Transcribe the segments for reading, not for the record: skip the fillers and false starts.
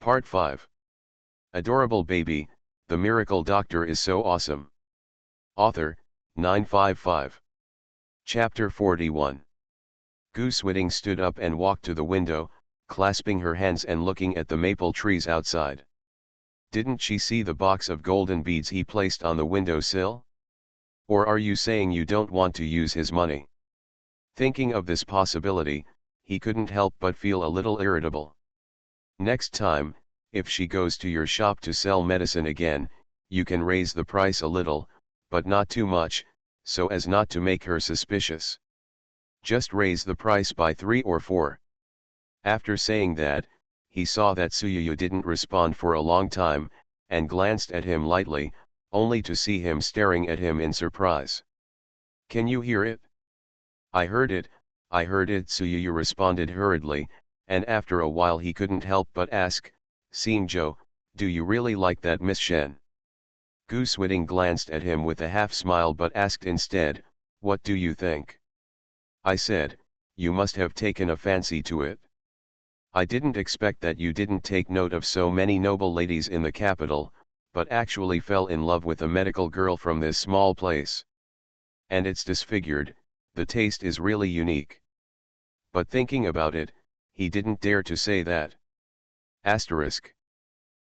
Part 5. Adorable Baby, The Miracle Doctor is So Awesome. Author, 955. Chapter 41. Goose Whitting stood up and walked to the window, clasping her hands and looking at the maple trees outside. Didn't she see the box of golden beads he placed on the window-sill? Or are you saying you don't want to use his money? Thinking of this possibility, he couldn't help but feel a little irritable. Next time, if she goes to your shop to sell medicine again, you can raise the price a little, but not too much, so as not to make her suspicious. Just raise the price by 3 or 4. After saying that, he saw that Suyuyu didn't respond for a long time, and glanced at him lightly, only to see him staring at him in surprise. "Can you hear it?" I heard it, Suyuyu responded hurriedly, and after a while he couldn't help but ask, "Seeing Joe, do you really like that Miss Shen?" Goose Whitting glanced at him with a half-smile but asked instead, "What do you think?" I said, "You must have taken a fancy to it. I didn't expect that you didn't take note of so many noble ladies in the capital, but actually fell in love with a medical girl from this small place. And it's disfigured, the taste is really unique." But thinking about it, he didn't dare to say that. Asterisk.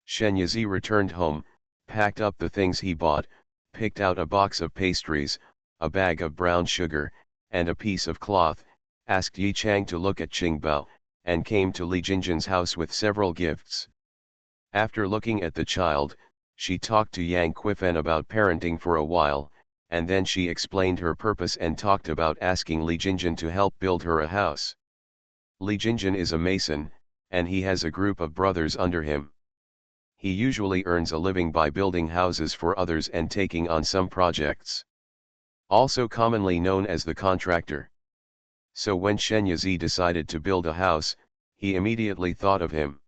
Shen Yizi returned home, packed up the things he bought, picked out a box of pastries, a bag of brown sugar, and a piece of cloth, asked Yi Chang to look at Qingbao, and came to Li Jinjin's house with several gifts. After looking at the child, she talked to Yang Qifen about parenting for a while, and then she explained her purpose and talked about asking Li Jinjin to help build her a house. Li Jinjin is a mason, and he has a group of brothers under him. He usually earns a living by building houses for others and taking on some projects. Also commonly known as the contractor. So when Shen Yizi decided to build a house, he immediately thought of him.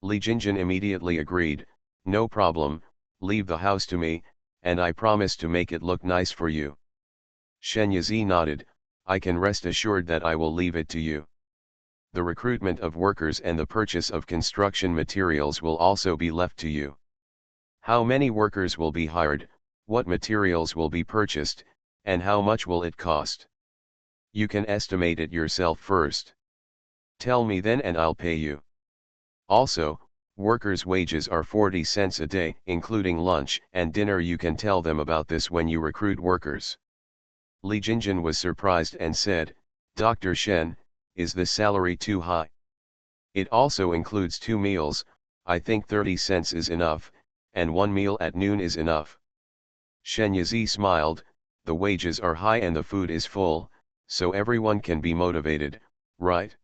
Li Jinjin immediately agreed, "No problem, leave the house to me, and I promise to make it look nice for you." Shen Yizi nodded, "I can rest assured that I will leave it to you. The recruitment of workers and the purchase of construction materials will also be left to you. How many workers will be hired, what materials will be purchased, and how much will it cost? You can estimate it yourself first. Tell me then and I'll pay you. Also, workers' wages are 40 cents a day, including lunch and dinner. You can tell them about this when you recruit workers." Li Jinjin was surprised and said, "Dr. Shen, is this salary too high? It also includes 2 meals, I think 30 cents is enough, and 1 meal at noon is enough." Shen Yizi smiled, "The wages are high and the food is full, so everyone can be motivated, right?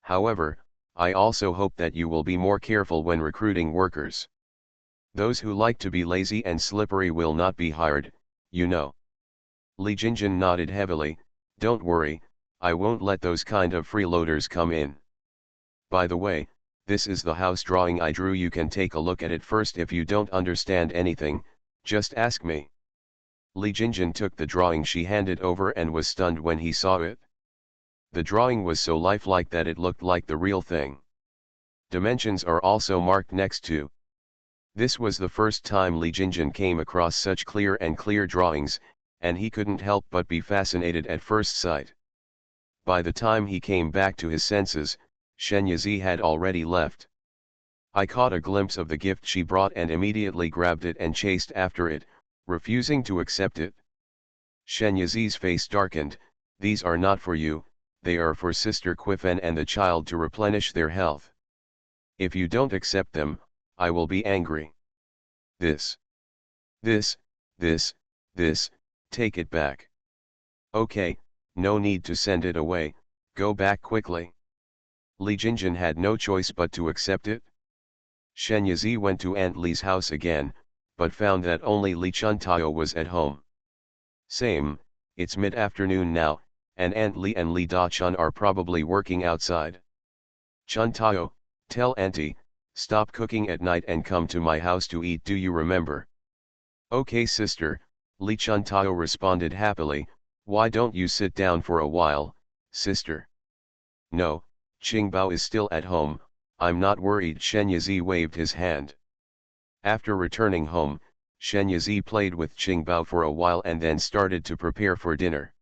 However, I also hope that you will be more careful when recruiting workers. Those who like to be lazy and slippery will not be hired, you know." Li Jinjin nodded heavily, "Don't worry, I won't let those kind of freeloaders come in. By the way, this is the house drawing I drew. You can take a look at it first. If you don't understand anything, just ask me." Li Jinjin took the drawing she handed over and was stunned when he saw it. The drawing was so lifelike that it looked like the real thing. Dimensions are also marked next to. This was the first time Li Jinjin came across such clear drawings, and he couldn't help but be fascinated at first sight. By the time he came back to his senses, Shen Yizi had already left. I caught a glimpse of the gift she brought and immediately grabbed it and chased after it, refusing to accept it. Shen Yizi's face darkened, "These are not for you, they are for Sister Qifen and the child to replenish their health. If you don't accept them, I will be angry. This, take it back." "Okay, no need to send it away, go back quickly." Li Jinjin had no choice but to accept it. Shen Yizi went to Aunt Li's house again, but found that only Li Chuntao was at home. Same, it's mid-afternoon now, and Aunt Li and Li Da-chun are probably working outside. "Chuntao, tell Auntie, stop cooking at night and come to my house to eat. Do you remember?" "Okay sister," Li Chuntao responded happily, "why don't you sit down for a while, sister?" "No, Qingbao is still at home, I'm not worried. Shen Yizi waved his hand. After returning home, Shen Yizi played with Qingbao for a while and then started to prepare for dinner.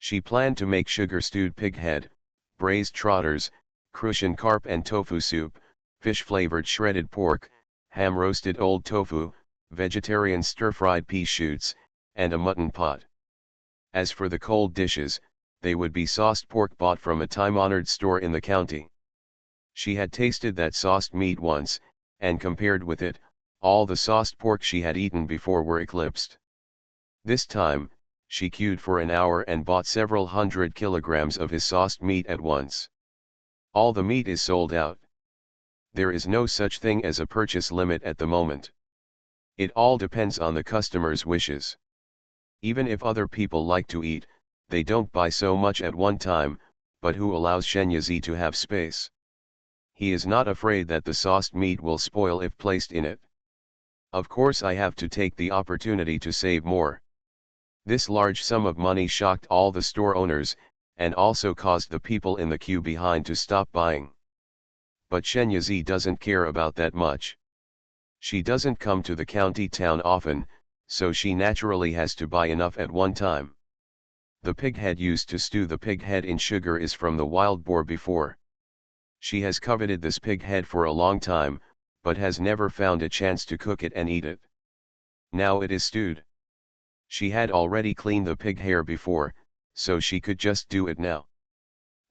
She planned to make sugar-stewed pig head, braised trotters, crucian carp and tofu soup, fish-flavored shredded pork, ham-roasted old tofu, vegetarian stir-fried pea shoots, and a mutton pot. As for the cold dishes, they would be sauced pork bought from a time-honored store in the county. She had tasted that sauced meat once, and compared with it, all the sauced pork she had eaten before were eclipsed. This time, she queued for an hour and bought several hundred kilograms of his sauced meat at once. All the meat is sold out. There is no such thing as a purchase limit at the moment. It all depends on the customer's wishes. Even if other people like to eat, they don't buy so much at one time, but who allows Shen Yizi to have space? He is not afraid that the sauced meat will spoil if placed in it. Of course I have to take the opportunity to save more. This large sum of money shocked all the store owners, and also caused the people in the queue behind to stop buying. But Shen Yizi doesn't care about that much. She doesn't come to the county town often, so she naturally has to buy enough at one time. The pig head used to stew the pig head in sugar is from the wild boar before. She has coveted this pig head for a long time, but has never found a chance to cook it and eat it. Now it is stewed. She had already cleaned the pig hair before, so she could just do it now.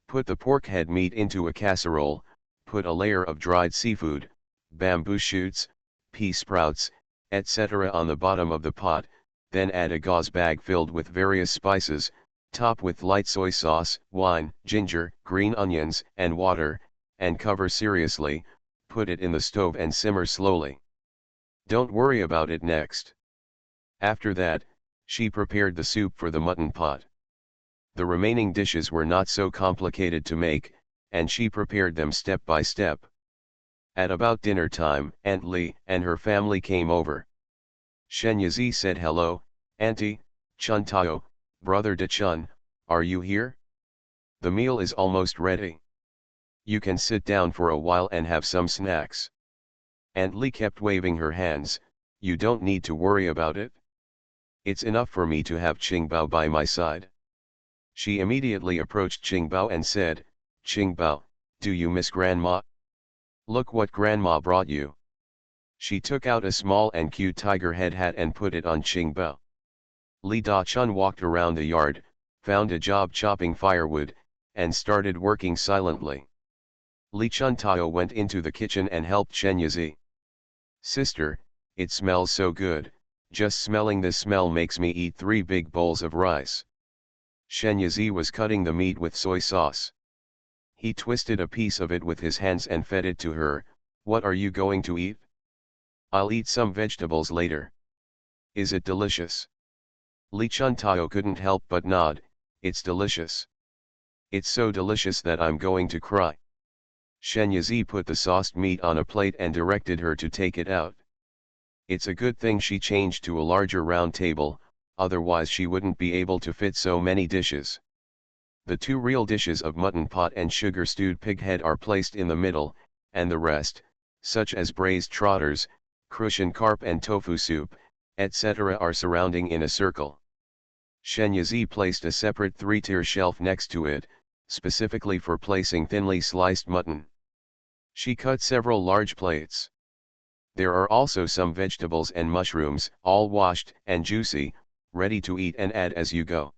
Put the pork head meat into a casserole, put a layer of dried seafood, bamboo shoots, pea sprouts, etc. on the bottom of the pot, then add a gauze bag filled with various spices, top with light soy sauce, wine, ginger, green onions, and water, and cover seriously, put it in the stove and simmer slowly. Don't worry about it next. After that, she prepared the soup for the mutton pot. The remaining dishes were not so complicated to make, and she prepared them step by step. At about dinner time, Aunt Li and her family came over. Shen Yizi said, "Hello, Auntie, Chun Tao, Brother De Chun, are you here? The meal is almost ready. You can sit down for a while and have some snacks." Aunt Li kept waving her hands. "You don't need to worry about it. It's enough for me to have Qingbao by my side." She immediately approached Qingbao and said, "Qingbao, do you miss Grandma? Look what Grandma brought you." She took out a small and cute tiger head hat and put it on Qingbao. Li Da-chun walked around the yard, found a job chopping firewood, and started working silently. Li Chun-tao went into the kitchen and helped Shen Yizi. "Sister, it smells so good, just smelling this smell makes me eat 3 big bowls of rice." Shen Yizi was cutting the meat with soy sauce. He twisted a piece of it with his hands and fed it to her. "What are you going to eat?" "I'll eat some vegetables later." "Is it delicious?" Li Chun-tao couldn't help but nod. "It's delicious. It's so delicious that I'm going to cry." Shen Yizi put the sauced meat on a plate and directed her to take it out. It's a good thing she changed to a larger round table, otherwise she wouldn't be able to fit so many dishes. The 2 real dishes of mutton pot and sugar-stewed pig head are placed in the middle, and the rest, such as braised trotters, crucian carp and tofu soup, etc. are surrounding in a circle. Shen Yizi placed a separate 3-tier shelf next to it, specifically for placing thinly sliced mutton. She cut several large plates. There are also some vegetables and mushrooms, all washed and juicy, ready to eat and add as you go.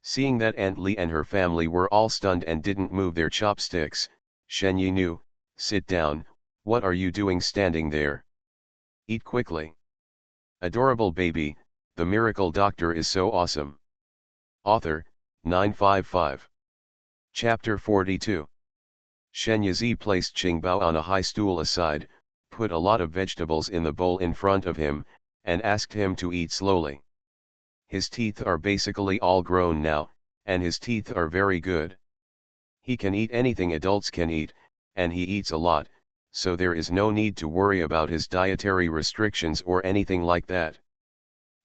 Seeing that Aunt Li and her family were all stunned and didn't move their chopsticks, Shen Yi knew, "Sit down, what are you doing standing there? Eat quickly." Adorable Baby, The Miracle Doctor is so awesome. Author, 955. Chapter 42. Shen Yizi placed Qingbao on a high stool aside, put a lot of vegetables in the bowl in front of him, and asked him to eat slowly. His teeth are basically all grown now, and his teeth are very good. He can eat anything adults can eat, and he eats a lot, so there is no need to worry about his dietary restrictions or anything like that.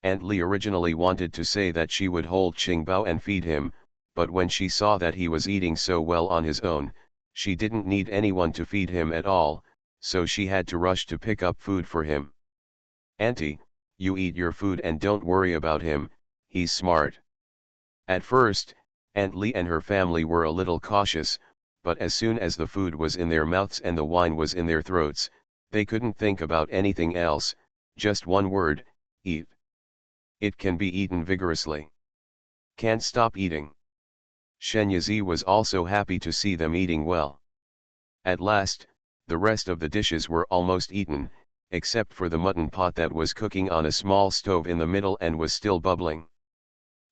Aunt Li originally wanted to say that she would hold Qingbao and feed him, but when she saw that he was eating so well on his own, She didn't need anyone to feed him at all, so she had to rush to pick up food for him. "Auntie, you eat your food and don't worry about him, he's smart." At first, Aunt Lee and her family were a little cautious, but as soon as the food was in their mouths and the wine was in their throats, they couldn't think about anything else, just one word: eat. It can be eaten vigorously. Can't stop eating. Shenyazi was also happy to see them eating well. At last, the rest of the dishes were almost eaten, except for the mutton pot that was cooking on a small stove in the middle and was still bubbling.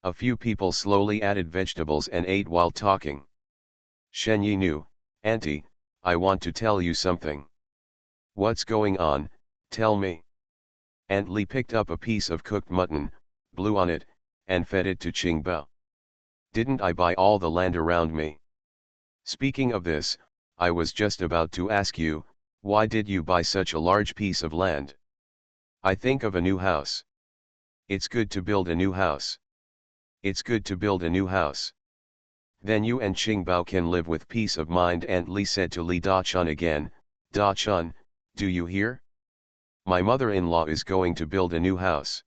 A few people slowly added vegetables and ate while talking. Shenyi knew. "Auntie, I want to tell you something." "What's going on, tell me." Aunt Li picked up a piece of cooked mutton, blew on it, and fed it to Qingbao. "Didn't I buy all the land around me? Speaking of this, I was just about to ask you, why did you buy such a large piece of land?" "I think of a new house." "It's good to build a new house." "It's good to build a new house. Then you and Qingbao can live with peace of mind." Aunt Li said to Li Dachun again. "Dachun, do you hear? My mother-in-law is going to build a new house.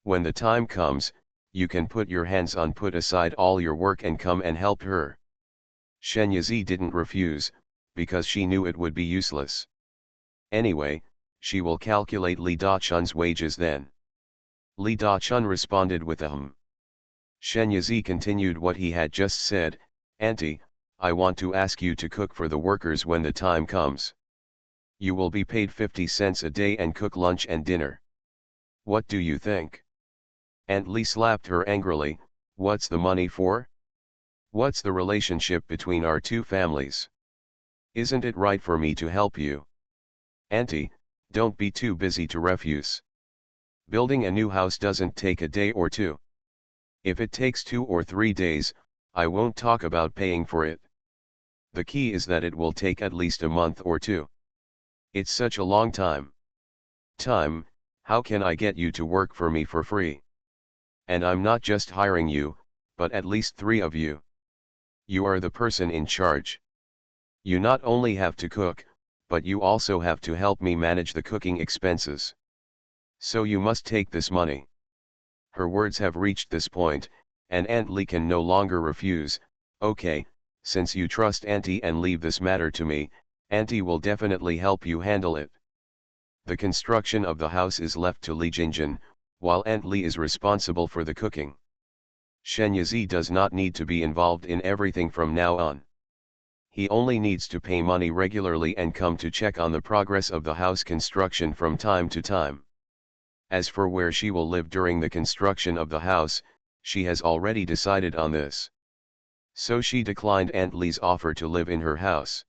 When the time comes, you can put your hands on, put aside all your work and come and help her." Shenyazi didn't refuse, because she knew it would be useless. Anyway, she will calculate Li Dachun's wages then. Li Dachun responded with a hum. Shenyazi continued what he had just said. "Auntie, I want to ask you to cook for the workers when the time comes. You will be paid 50 cents a day and cook lunch and dinner. What do you think?" Aunt Li slapped her angrily. "What's the money for? What's the relationship between our two families? Isn't it right for me to help you?" "Auntie, don't be too busy to refuse. Building a new house doesn't take a day or two. If it takes 2 or 3 days, I won't talk about paying for it. The key is that it will take at least a month or two. It's such a long time. Time, how can I get you to work for me for free? And I'm not just hiring you, but at least 3 of you. You are the person in charge. You not only have to cook, but you also have to help me manage the cooking expenses. So you must take this money." Her words have reached this point, and Aunt Li can no longer refuse. "Okay, since you trust Auntie and leave this matter to me, Auntie will definitely help you handle it." The construction of the house is left to Li Jingjin, while Aunt Li is responsible for the cooking. Shenyazi does not need to be involved in everything from now on. He only needs to pay money regularly and come to check on the progress of the house construction from time to time. As for where she will live during the construction of the house, she has already decided on this. So she declined Aunt Li's offer to live in her house.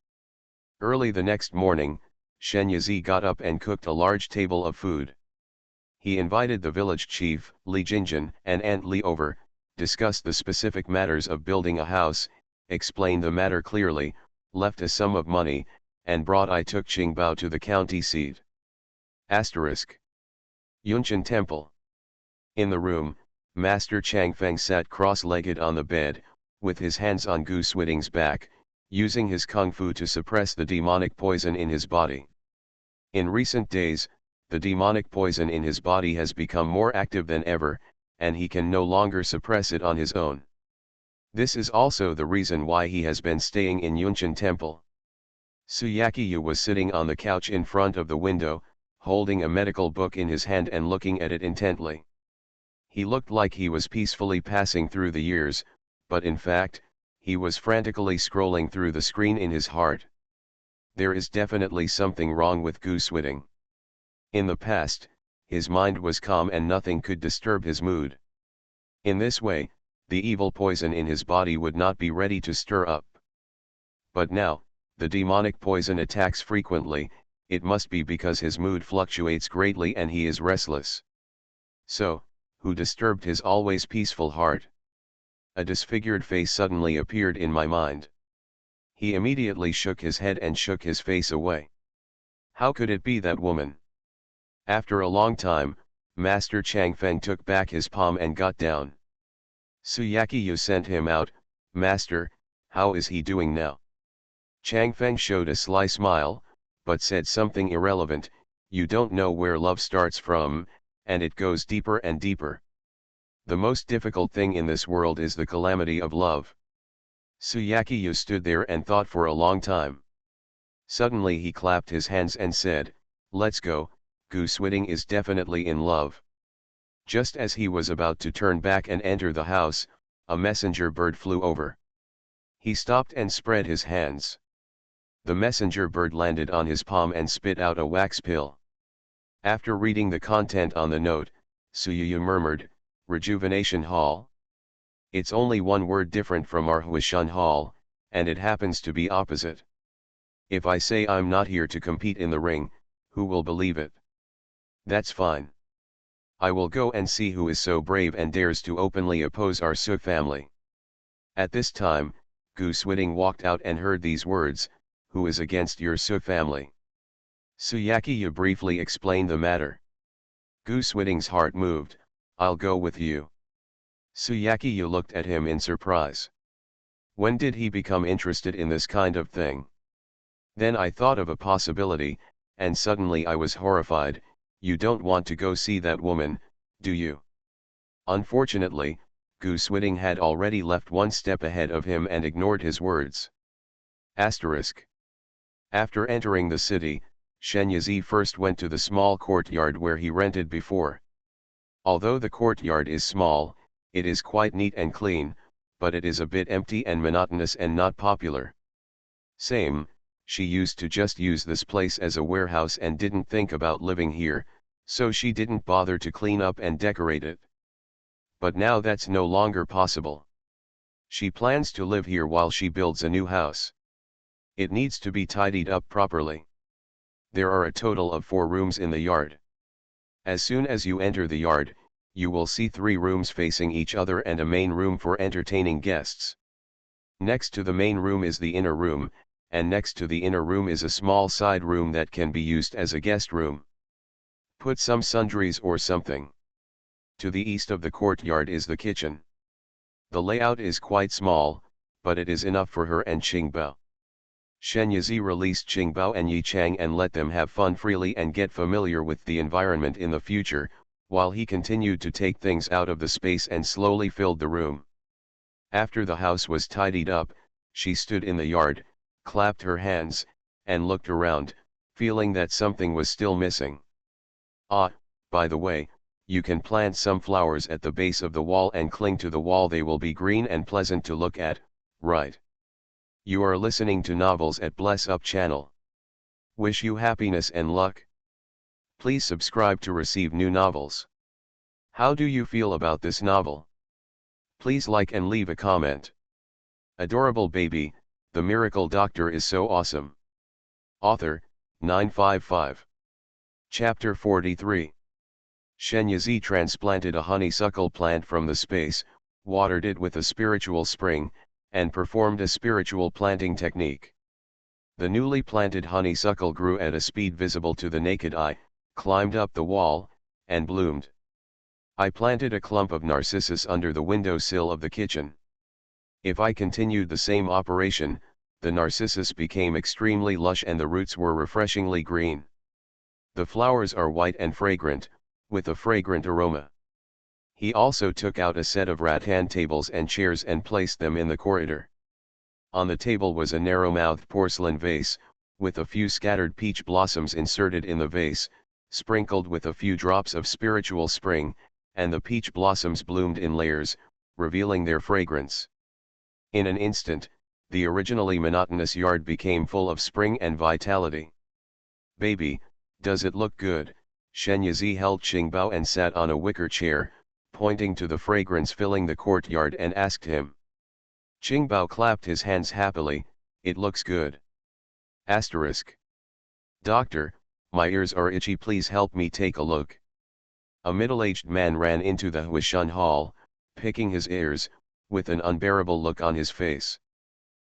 Early the next morning, Shenyazi got up and cooked a large table of food. He invited the village chief, Li Jingjin, and Aunt Li over, discussed the specific matters of building a house, explained the matter clearly, left a sum of money, and I took Qingbao to the county seat. Asterisk. Yunqian Temple. In the room, Master Changfeng sat cross-legged on the bed, with his hands on Gu Switting's back, using his kung fu to suppress the demonic poison in his body. In recent days, the demonic poison in his body has become more active than ever, and he can no longer suppress it on his own. This is also the reason why he has been staying in Yunqian Temple. Suyakiyu was sitting on the couch in front of the window, holding a medical book in his hand and looking at it intently. He looked like he was peacefully passing through the years, but in fact, he was frantically scrolling through the screen in his heart. There is definitely something wrong with Gu Switting. In the past, his mind was calm and nothing could disturb his mood. In this way, the evil poison in his body would not be ready to stir up. But now, the demonic poison attacks frequently. It must be because his mood fluctuates greatly and he is restless. So, who disturbed his always peaceful heart? A disfigured face suddenly appeared in my mind. He immediately shook his head and shook his face away. How could it be that woman? After a long time, Master Changfeng took back his palm and got down. Suyakiyu sent him out. "Master, how is he doing now?" Chang Feng showed a sly smile, but said something irrelevant. You don't know where love starts from, and it goes deeper and deeper. The most difficult thing in this world is the calamity of love. Suyakiyu stood there and thought for a long time. Suddenly he clapped his hands and said, "Let's go, Goose Whitting is definitely in love." Just as he was about to turn back and enter the house, a messenger bird flew over. He stopped and spread his hands. The messenger bird landed on his palm and spit out a wax pill. After reading the content on the note, Suyu murmured, "Rejuvenation Hall? It's only one word different from our Huishan Hall, and it happens to be opposite. If I say I'm not here to compete in the ring, who will believe it? That's fine. I will go and see who is so brave and dares to openly oppose our Su family." At this time, Goose Whitting walked out and heard these words, "Who is against your Su family?" Suyakiyu briefly explained the matter. Goose Whitting's heart moved. "I'll go with you." Suyakiyu looked at him in surprise. When did he become interested in this kind of thing? Then I thought of a possibility, and suddenly I was horrified. "You don't want to go see that woman, do you?" Unfortunately, Goose Whitting had already left one step ahead of him and ignored his words. Asterisk. After entering the city, Shen Yizi first went to the small courtyard where he rented before. Although the courtyard is small, it is quite neat and clean, but it is a bit empty and monotonous and not popular. Same, she used to just use this place as a warehouse and didn't think about living here, so she didn't bother to clean up and decorate it. But now that's no longer possible. She plans to live here while she builds a new house. It needs to be tidied up properly. There are a total of 4 rooms in the yard. As soon as you enter the yard, you will see 3 rooms facing each other and a main room for entertaining guests. Next to the main room is the inner room, and next to the inner room is a small side room that can be used as a guest room. Put some sundries or something. To the east of the courtyard is the kitchen. The layout is quite small, but it is enough for her and Qingbao. Shen Yizi released Qingbao and Yi Chang and let them have fun freely and get familiar with the environment in the future, while he continued to take things out of the space and slowly filled the room. After the house was tidied up, she stood in the yard, clapped her hands, and looked around, feeling that something was still missing. "Ah, by the way, you can plant some flowers at the base of the wall and cling to the wall. They will be green and pleasant to look at, right?" You are listening to Novels at Bless Up channel. Wish you happiness and luck. Please subscribe to receive new novels. How do you feel about this novel? Please like and leave a comment. Adorable baby, the miracle doctor is so awesome. Author, 955. Chapter 43. Shen Yizi transplanted a honeysuckle plant from the space, watered it with a spiritual spring, and performed a spiritual planting technique. The newly planted honeysuckle grew at a speed visible to the naked eye, climbed up the wall, and bloomed. I planted a clump of narcissus under the windowsill of the kitchen. If I continued the same operation, the narcissus became extremely lush and the roots were refreshingly green. The flowers are white and fragrant, with a fragrant aroma. He also took out a set of rattan tables and chairs and placed them in the corridor. On the table was a narrow-mouthed porcelain vase, with a few scattered peach blossoms inserted in the vase, sprinkled with a few drops of spiritual spring, and the peach blossoms bloomed in layers, revealing their fragrance. In an instant, the originally monotonous yard became full of spring and vitality. "Baby, does it look good?" Shen Yizi held Qingbao and sat on a wicker chair, pointing to the fragrance filling the courtyard, and asked him. Qingbao clapped his hands happily. "It looks good." Asterisk. "Doctor, my ears are itchy, please help me take a look." A middle-aged man ran into the Huishan hall, picking his ears, with an unbearable look on his face.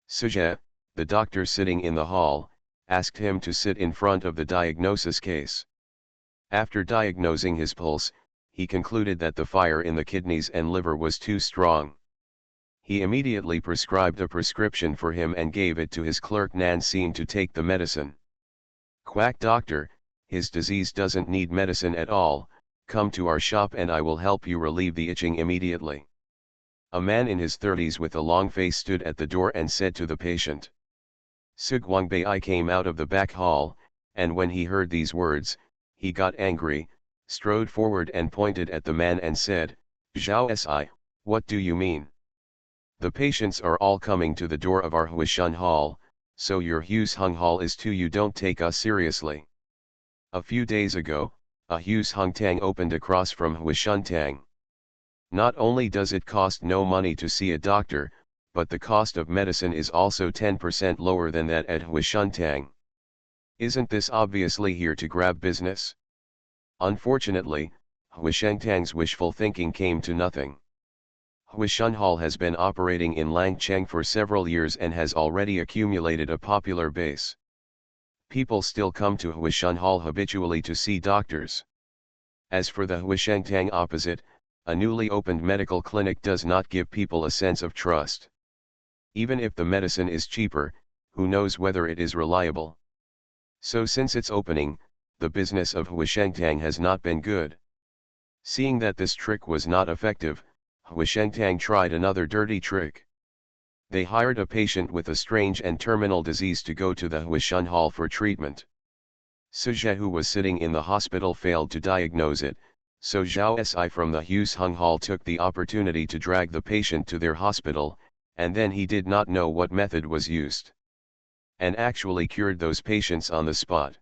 Suje, the doctor sitting in the hall, asked him to sit in front of the diagnosis case. After diagnosing his pulse, he concluded that the fire in the kidneys and liver was too strong. He immediately prescribed a prescription for him and gave it to his clerk Nansine to take the medicine. "Quack doctor, his disease doesn't need medicine at all, come to our shop and I will help you relieve the itching immediately." A man in his 30s with a long face stood at the door and said to the patient. Sugwangbei came out of the back hall, and when he heard these words, he got angry, strode forward and pointed at the man and said, "Zhao Si, what do you mean? The patients are all coming to the door of our Huishun Hall, so your Hughes Hung Hall is too. You don't take us seriously." A few days ago, a Hughes Hung Tang opened across from Huishun Tang. Not only does it cost no money to see a doctor, but the cost of medicine is also 10% lower than that at Huishun Tang. Isn't this obviously here to grab business? Unfortunately, Huishun Tang's wishful thinking came to nothing. Huishun Hall has been operating in Langcheng for several years and has already accumulated a popular base. People still come to Huishun Hall habitually to see doctors. As for the Huishun Tang opposite, a newly opened medical clinic does not give people a sense of trust. Even if the medicine is cheaper, who knows whether it is reliable? So since its opening, the business of Huishun Tang has not been good. Seeing that this trick was not effective, Huishun Tang tried another dirty trick. They hired a patient with a strange and terminal disease to go to the Huishun Hall for treatment. Suzhe, who was sitting in the hospital, failed to diagnose it, so Zhao Si from the Hughes Hung Hall took the opportunity to drag the patient to their hospital, and then he did not know what method was used, and actually cured those patients on the spot.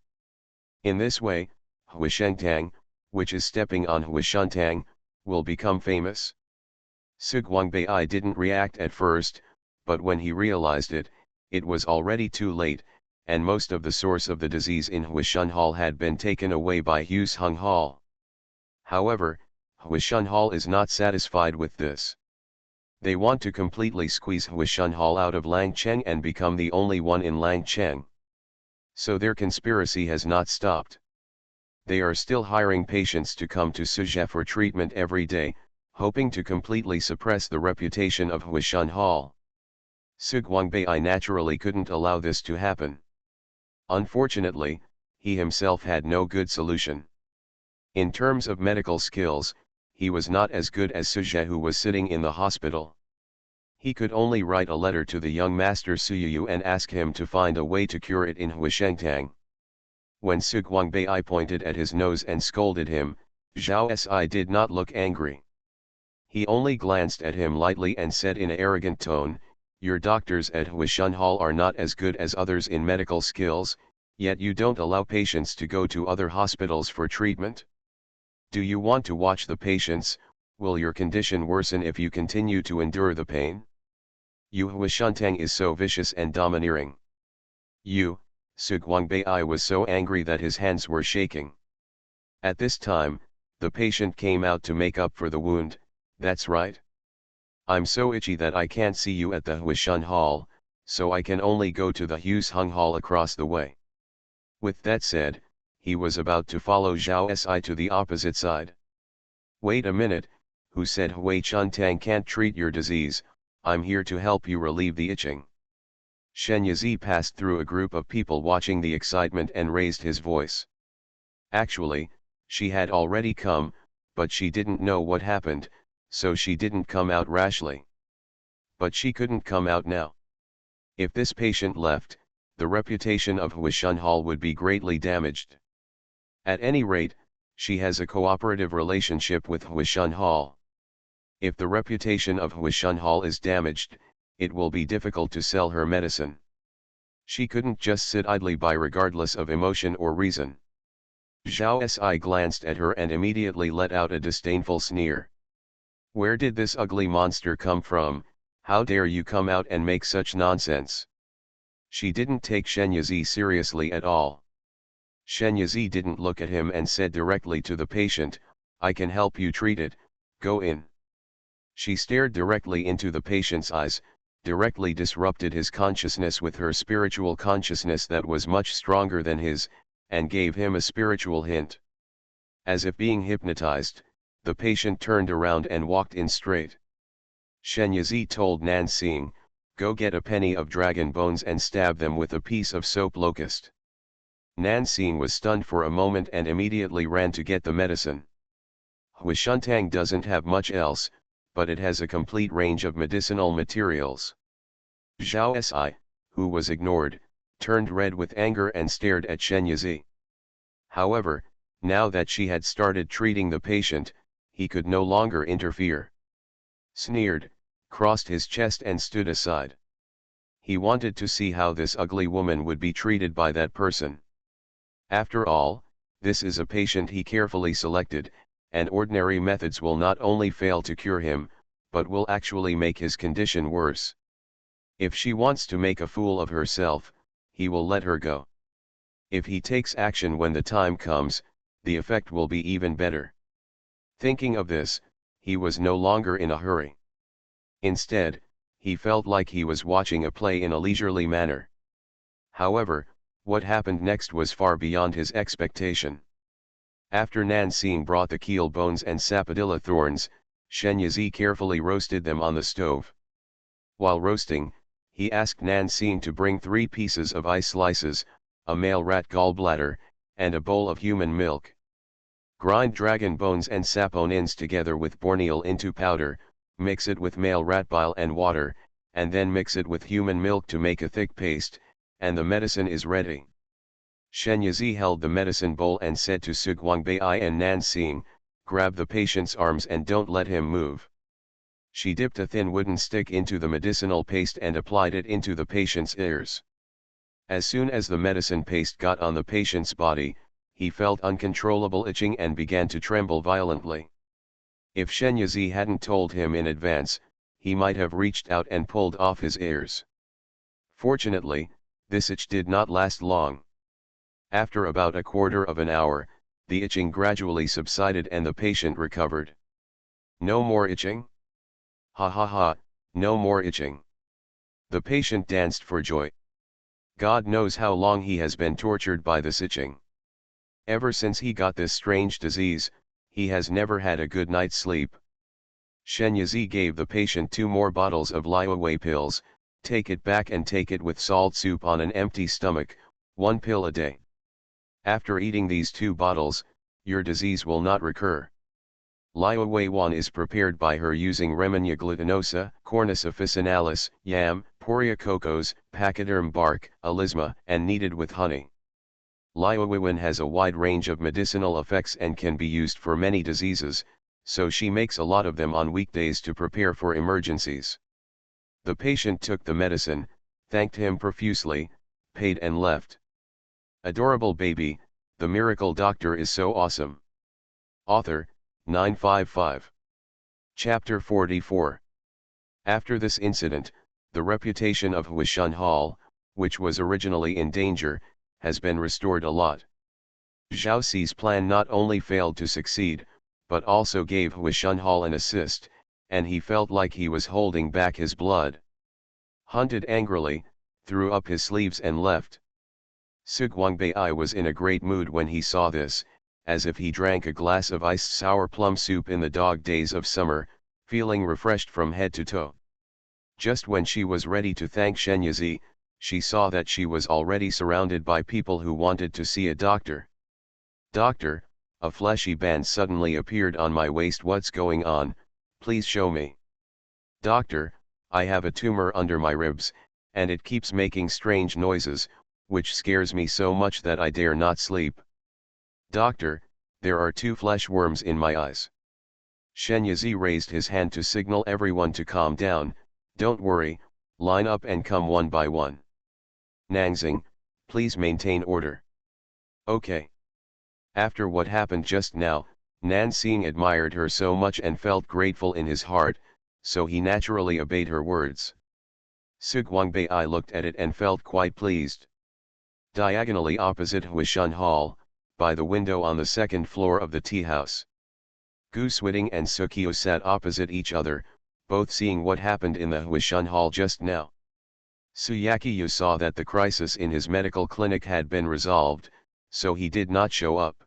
In this way, Huishun Tang, which is stepping on Huishun Tang, will become famous. Sugwangbei didn't react at first, but when he realized it, it was already too late, and most of the source of the disease in Huishun Hall had been taken away by Hughes Hung Hall. However, Huishun Hall is not satisfied with this. They want to completely squeeze Huishun Hall out of Langcheng and become the only one in Langcheng. So their conspiracy has not stopped. They are still hiring patients to come to Suzhe for treatment every day, hoping to completely suppress the reputation of Huishun Hall. Sugwangbei naturally couldn't allow this to happen. Unfortunately, he himself had no good solution. In terms of medical skills, he was not as good as Suzhe, who was sitting in the hospital. He could only write a letter to the young master Suyu and ask him to find a way to cure it in Huishun Tang. When Sugwangbei pointed at his nose and scolded him, Zhao Si did not look angry. He only glanced at him lightly and said in an arrogant tone, "Your doctors at Huishun Hall are not as good as others in medical skills, yet you don't allow patients to go to other hospitals for treatment? Do you want to watch the patients? Will your condition worsen if you continue to endure the pain? You Huishun Tang is so vicious and domineering." Sugwangbei was so angry that his hands were shaking. At this time, the patient came out to make up for the wound. "That's right. I'm so itchy that I can't see you at the Huishun Hall, so I can only go to the Hughes Hung Hall across the way." With that said, he was about to follow Zhao Si to the opposite side. "Wait a minute," who said, "Huishun Tang can't treat your disease, I'm here to help you relieve the itching." Shen Yizi passed through a group of people watching the excitement and raised his voice. Actually, she had already come, but she didn't know what happened, so she didn't come out rashly. But she couldn't come out now. If this patient left, the reputation of Huishun Hall would be greatly damaged. At any rate, she has a cooperative relationship with Huishun Hall. If the reputation of Huishun Hall is damaged, it will be difficult to sell her medicine. She couldn't just sit idly by regardless of emotion or reason. Zhao Si glanced at her and immediately let out a disdainful sneer. "Where did this ugly monster come from? How dare you come out and make such nonsense?" She didn't take Shen Yizi seriously at all. Shen Yizi didn't look at him and said directly to the patient, "I can help you treat it, go in." She stared directly into the patient's eyes, directly disrupted his consciousness with her spiritual consciousness that was much stronger than his, and gave him a spiritual hint. As if being hypnotized, the patient turned around and walked in straight. Shen Yizi told Nan Xing, "Go get a penny of dragon bones and stab them with a piece of soap locust." Nan Xing was stunned for a moment and immediately ran to get the medicine. Huishuntang doesn't have much else, but it has a complete range of medicinal materials. Zhao Si, who was ignored, turned red with anger and stared at Shen Yizi. However, now that she had started treating the patient, he could no longer interfere. Sneered, crossed his chest and stood aside. He wanted to see how this ugly woman would be treated by that person. After all, this is a patient he carefully selected, and ordinary methods will not only fail to cure him, but will actually make his condition worse. If she wants to make a fool of herself, he will let her go. If he takes action when the time comes, the effect will be even better. Thinking of this, he was no longer in a hurry. Instead, he felt like he was watching a play in a leisurely manner. However, what happened next was far beyond his expectation. After Nan Xing brought the keel bones and sapodilla thorns, Shen Yizi carefully roasted them on the stove. While roasting, he asked Nan Xing to bring 3 pieces of ice slices, a male rat gallbladder, and a bowl of human milk. Grind dragon bones and saponins together with borneal into powder, mix it with male rat bile and water, and then mix it with human milk to make a thick paste, and the medicine is ready. Shen Yizi held the medicine bowl and said to Su Guangbei and Nan Xing, "Grab the patient's arms and don't let him move." She dipped a thin wooden stick into the medicinal paste and applied it into the patient's ears. As soon as the medicine paste got on the patient's body, he felt uncontrollable itching and began to tremble violently. If Shen Yizi hadn't told him in advance, he might have reached out and pulled off his ears. Fortunately, this itch did not last long. After about a quarter of an hour, the itching gradually subsided and the patient recovered. "No more itching? Ha ha ha, no more itching." The patient danced for joy. God knows how long he has been tortured by this itching. Ever since he got this strange disease, he has never had a good night's sleep. Shen Yizi gave the patient 2 more bottles of Liawei pills. "Take it back and take it with salt soup on an empty stomach, 1 pill a day. After eating these 2 bottles, your disease will not recur." Liawei Wan is prepared by her using Remmenia glutinosa, Cornus officinalis, yam, Poria cocos, pachyderm bark, alisma, and kneaded with honey. Liawei has a wide range of medicinal effects and can be used for many diseases, so she makes a lot of them on weekdays to prepare for emergencies. The patient took the medicine, thanked him profusely, paid and left. Adorable baby, the miracle doctor is so awesome. Author, 955. Chapter 44. After this incident, the reputation of Huishun Hall, which was originally in danger, has been restored a lot. Zhao Si's plan not only failed to succeed, but also gave Huishun Hall an assist, and he felt like he was holding back his blood. Hunted angrily, threw up his sleeves and left. Su Guangbei was in a great mood when he saw this, as if he drank a glass of iced sour plum soup in the dog days of summer, feeling refreshed from head to toe. Just when she was ready to thank Shen Yizi, she saw that she was already surrounded by people who wanted to see a doctor. "Doctor, a fleshy band suddenly appeared on my waist. What's going on? Please show me." "Doctor, I have a tumor under my ribs, and it keeps making strange noises, which scares me so much that I dare not sleep." "Doctor, there are 2 flesh worms in my eyes." Shen Yizi raised his hand to signal everyone to calm down. "Don't worry, line up and come one by one. Nangxing, please maintain order." "Okay." After what happened just now, Nan Xing admired her so much and felt grateful in his heart, so he naturally obeyed her words. Su Guangbei looked at it and felt quite pleased. Diagonally opposite Huishun Hall, by the window on the 2nd floor of the tea house, Gu Switting and Sukio sat opposite each other, both seeing what happened in the Huishun Hall just now. Suyakiyu saw that the crisis in his medical clinic had been resolved, so he did not show up.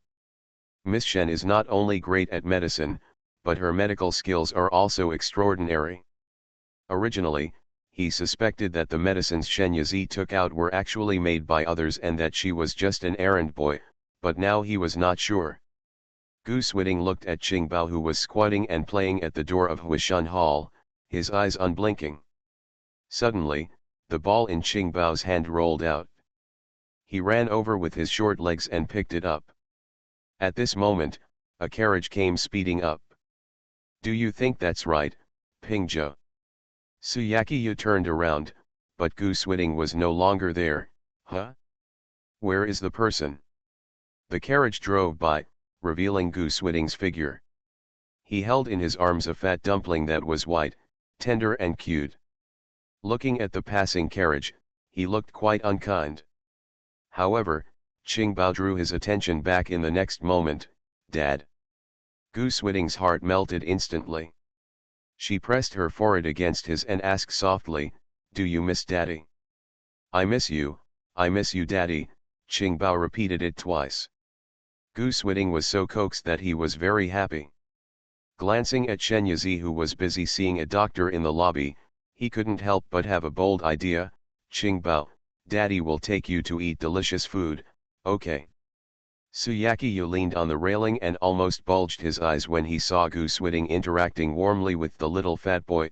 Miss Shen is not only great at medicine, but her medical skills are also extraordinary. Originally, he suspected that the medicines Shen Yazi took out were actually made by others and that she was just an errand boy, but now he was not sure. Gu Swiding looked at Qingbao, who was squatting and playing at the door of Huishun Hall, his eyes unblinking. Suddenly, the ball in Qingbao's hand rolled out. He ran over with his short legs and picked it up. At this moment, a carriage came speeding up. "Do you think that's right, Pingzhou?" Suyakiyu turned around, but Gu Swiding was no longer there. "Huh? Where is the person?" The carriage drove by, revealing Gu Swiding's figure. He held in his arms a fat dumpling that was white, tender and cute. Looking at the passing carriage, he looked quite unkind. However, Qingbao drew his attention back in the next moment. "Dad." Gu Swiding's heart melted instantly. She pressed her forehead against his and asked softly, "Do you miss Daddy?" I miss you, Daddy," Qingbao repeated it twice. Gu Swiding was so coaxed that he was very happy. Glancing at Shen Yazi, who was busy seeing a doctor in the lobby, he couldn't help but have a bold idea. "Qingbao, Daddy will take you to eat delicious food, okay?" Suyakiyu leaned on the railing and almost bulged his eyes when he saw Gu Swiding interacting warmly with the little fat boy.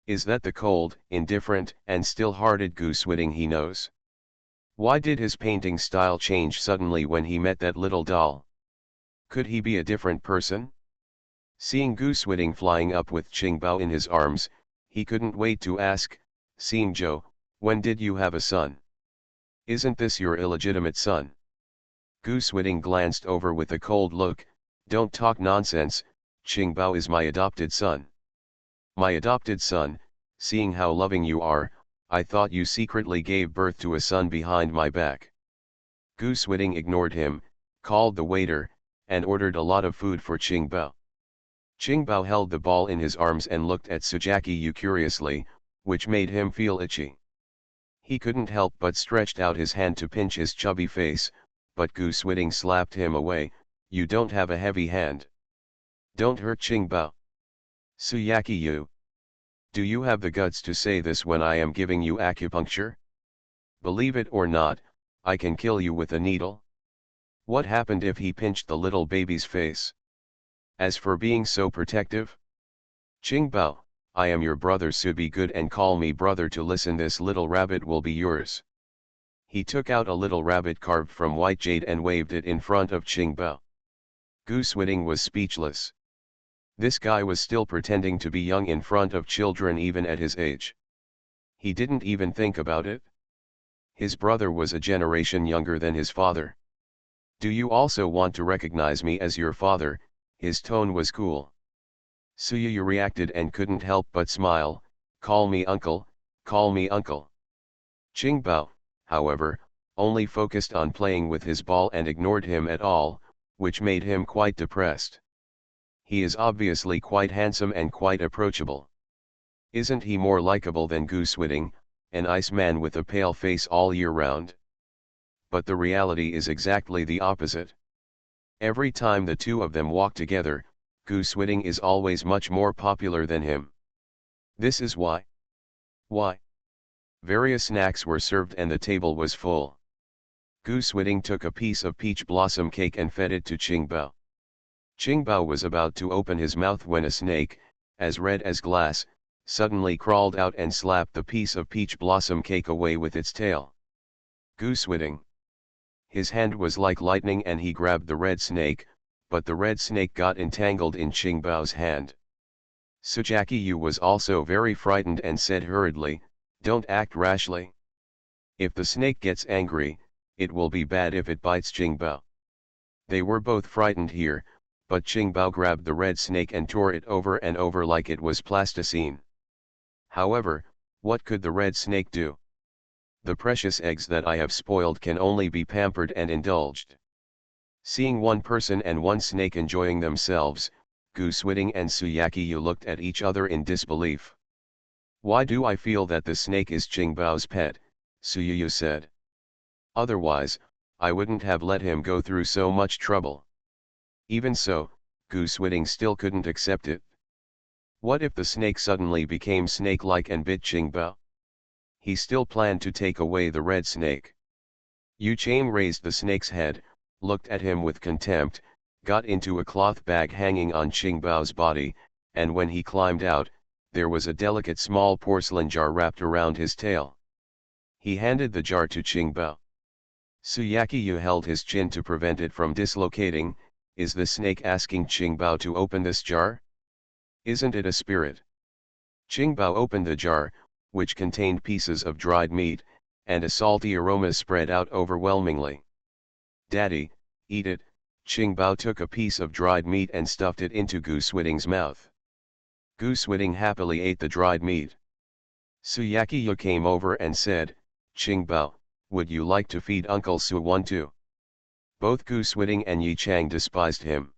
Is that the cold, indifferent, and still-hearted Gu Swiding he knows? Why did his painting style change suddenly when he met that little doll? Could he be a different person? Seeing Gu Swiding flying up with Qingbao in his arms, he couldn't wait to ask, "Xingzhou, when did you have a son? Isn't this your illegitimate son?" Gu Swiding glanced over with a cold look. "Don't talk nonsense, Qingbao is my adopted son." "My adopted son, seeing how loving you are, I thought you secretly gave birth to a son behind my back." Gu Swiding ignored him, called the waiter, and ordered a lot of food for Qingbao. Qingbao held the ball in his arms and looked at Sujakiyu curiously, which made him feel itchy. He couldn't help but stretched out his hand to pinch his chubby face, but Gu Swiding slapped him away. "You don't have a heavy hand. Don't hurt Qingbao." "Suyakiyu, do you have the guts to say this when I am giving you acupuncture? Believe it or not, I can kill you with a needle." What happened if he pinched the little baby's face? As for being so protective? "Qingbao, I am your brother, so be good and call me brother to listen. This little rabbit will be yours." He took out a little rabbit carved from white jade and waved it in front of Qingbao. Gu Swiding was speechless. This guy was still pretending to be young in front of children even at his age. He didn't even think about it. His brother was a generation younger than his father. "Do you also want to recognize me as your father?" His tone was cool. Suyu reacted and couldn't help but smile. "Call me uncle, call me uncle." Qingbao, however, only focused on playing with his ball and ignored him at all, which made him quite depressed. He is obviously quite handsome and quite approachable. Isn't he more likable than Gu Swiding, an Iceman with a pale face all year round? But the reality is exactly the opposite. Every time the two of them walk together, Gu Swiding is always much more popular than him. This is why. Why? Various snacks were served and the table was full. Gu Swiding took a piece of peach blossom cake and fed it to Qingbao. Qingbao was about to open his mouth when a snake, as red as glass, suddenly crawled out and slapped the piece of peach blossom cake away with its tail. Gu Swiding. His hand was like lightning and he grabbed the red snake, but the red snake got entangled in Qingbao's hand. Sujakiyu was also very frightened and said hurriedly, "Don't act rashly. If the snake gets angry, it will be bad if it bites Qingbao." They were both frightened here, but Qingbao grabbed the red snake and tore it over and over like it was plasticine. However, what could the red snake do? "The precious eggs that I have spoiled can only be pampered and indulged." Seeing one person and one snake enjoying themselves, Gu Swiding and Suyakiyu looked at each other in disbelief. "Why do I feel that the snake is Qingbao's pet?" Suyu said. "Otherwise, I wouldn't have let him go through so much trouble." Even so, Gu Swiding still couldn't accept it. What if the snake suddenly became snake-like and bit Qingbao? He still planned to take away the red snake. Yu Chang raised the snake's head, looked at him with contempt, got into a cloth bag hanging on Qingbao's body, and when he climbed out, there was a delicate small porcelain jar wrapped around his tail. He handed the jar to Qingbao. Yu held his chin to prevent it from dislocating. Is the snake asking Qingbao to open this jar? Isn't it a spirit? Qingbao opened the jar, which contained pieces of dried meat, and a salty aroma spread out overwhelmingly. Daddy, eat it. Qingbao took a piece of dried meat and stuffed it into Gu Swiding's mouth. Gu Swiding happily ate the dried meat. Yu came over and said, Qingbao, would you like to feed Uncle Su one too? Both Gu Swiding and Yi Chang despised him.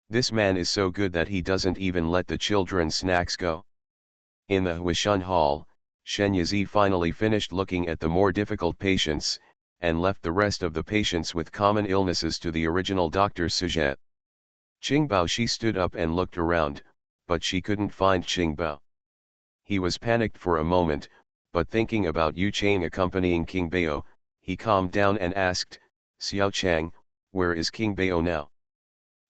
This man is so good that he doesn't even let the children's snacks go. In the Huishan Hall, Shen Yizi finally finished looking at the more difficult patients, and left the rest of the patients with common illnesses to the original Dr. Sujat. Qingbao she stood up and looked around, but she couldn't find Qingbao. He was panicked for a moment, but thinking about Yu Chang accompanying King Bao, he calmed down and asked, Xiao Chang, where is King Bao now?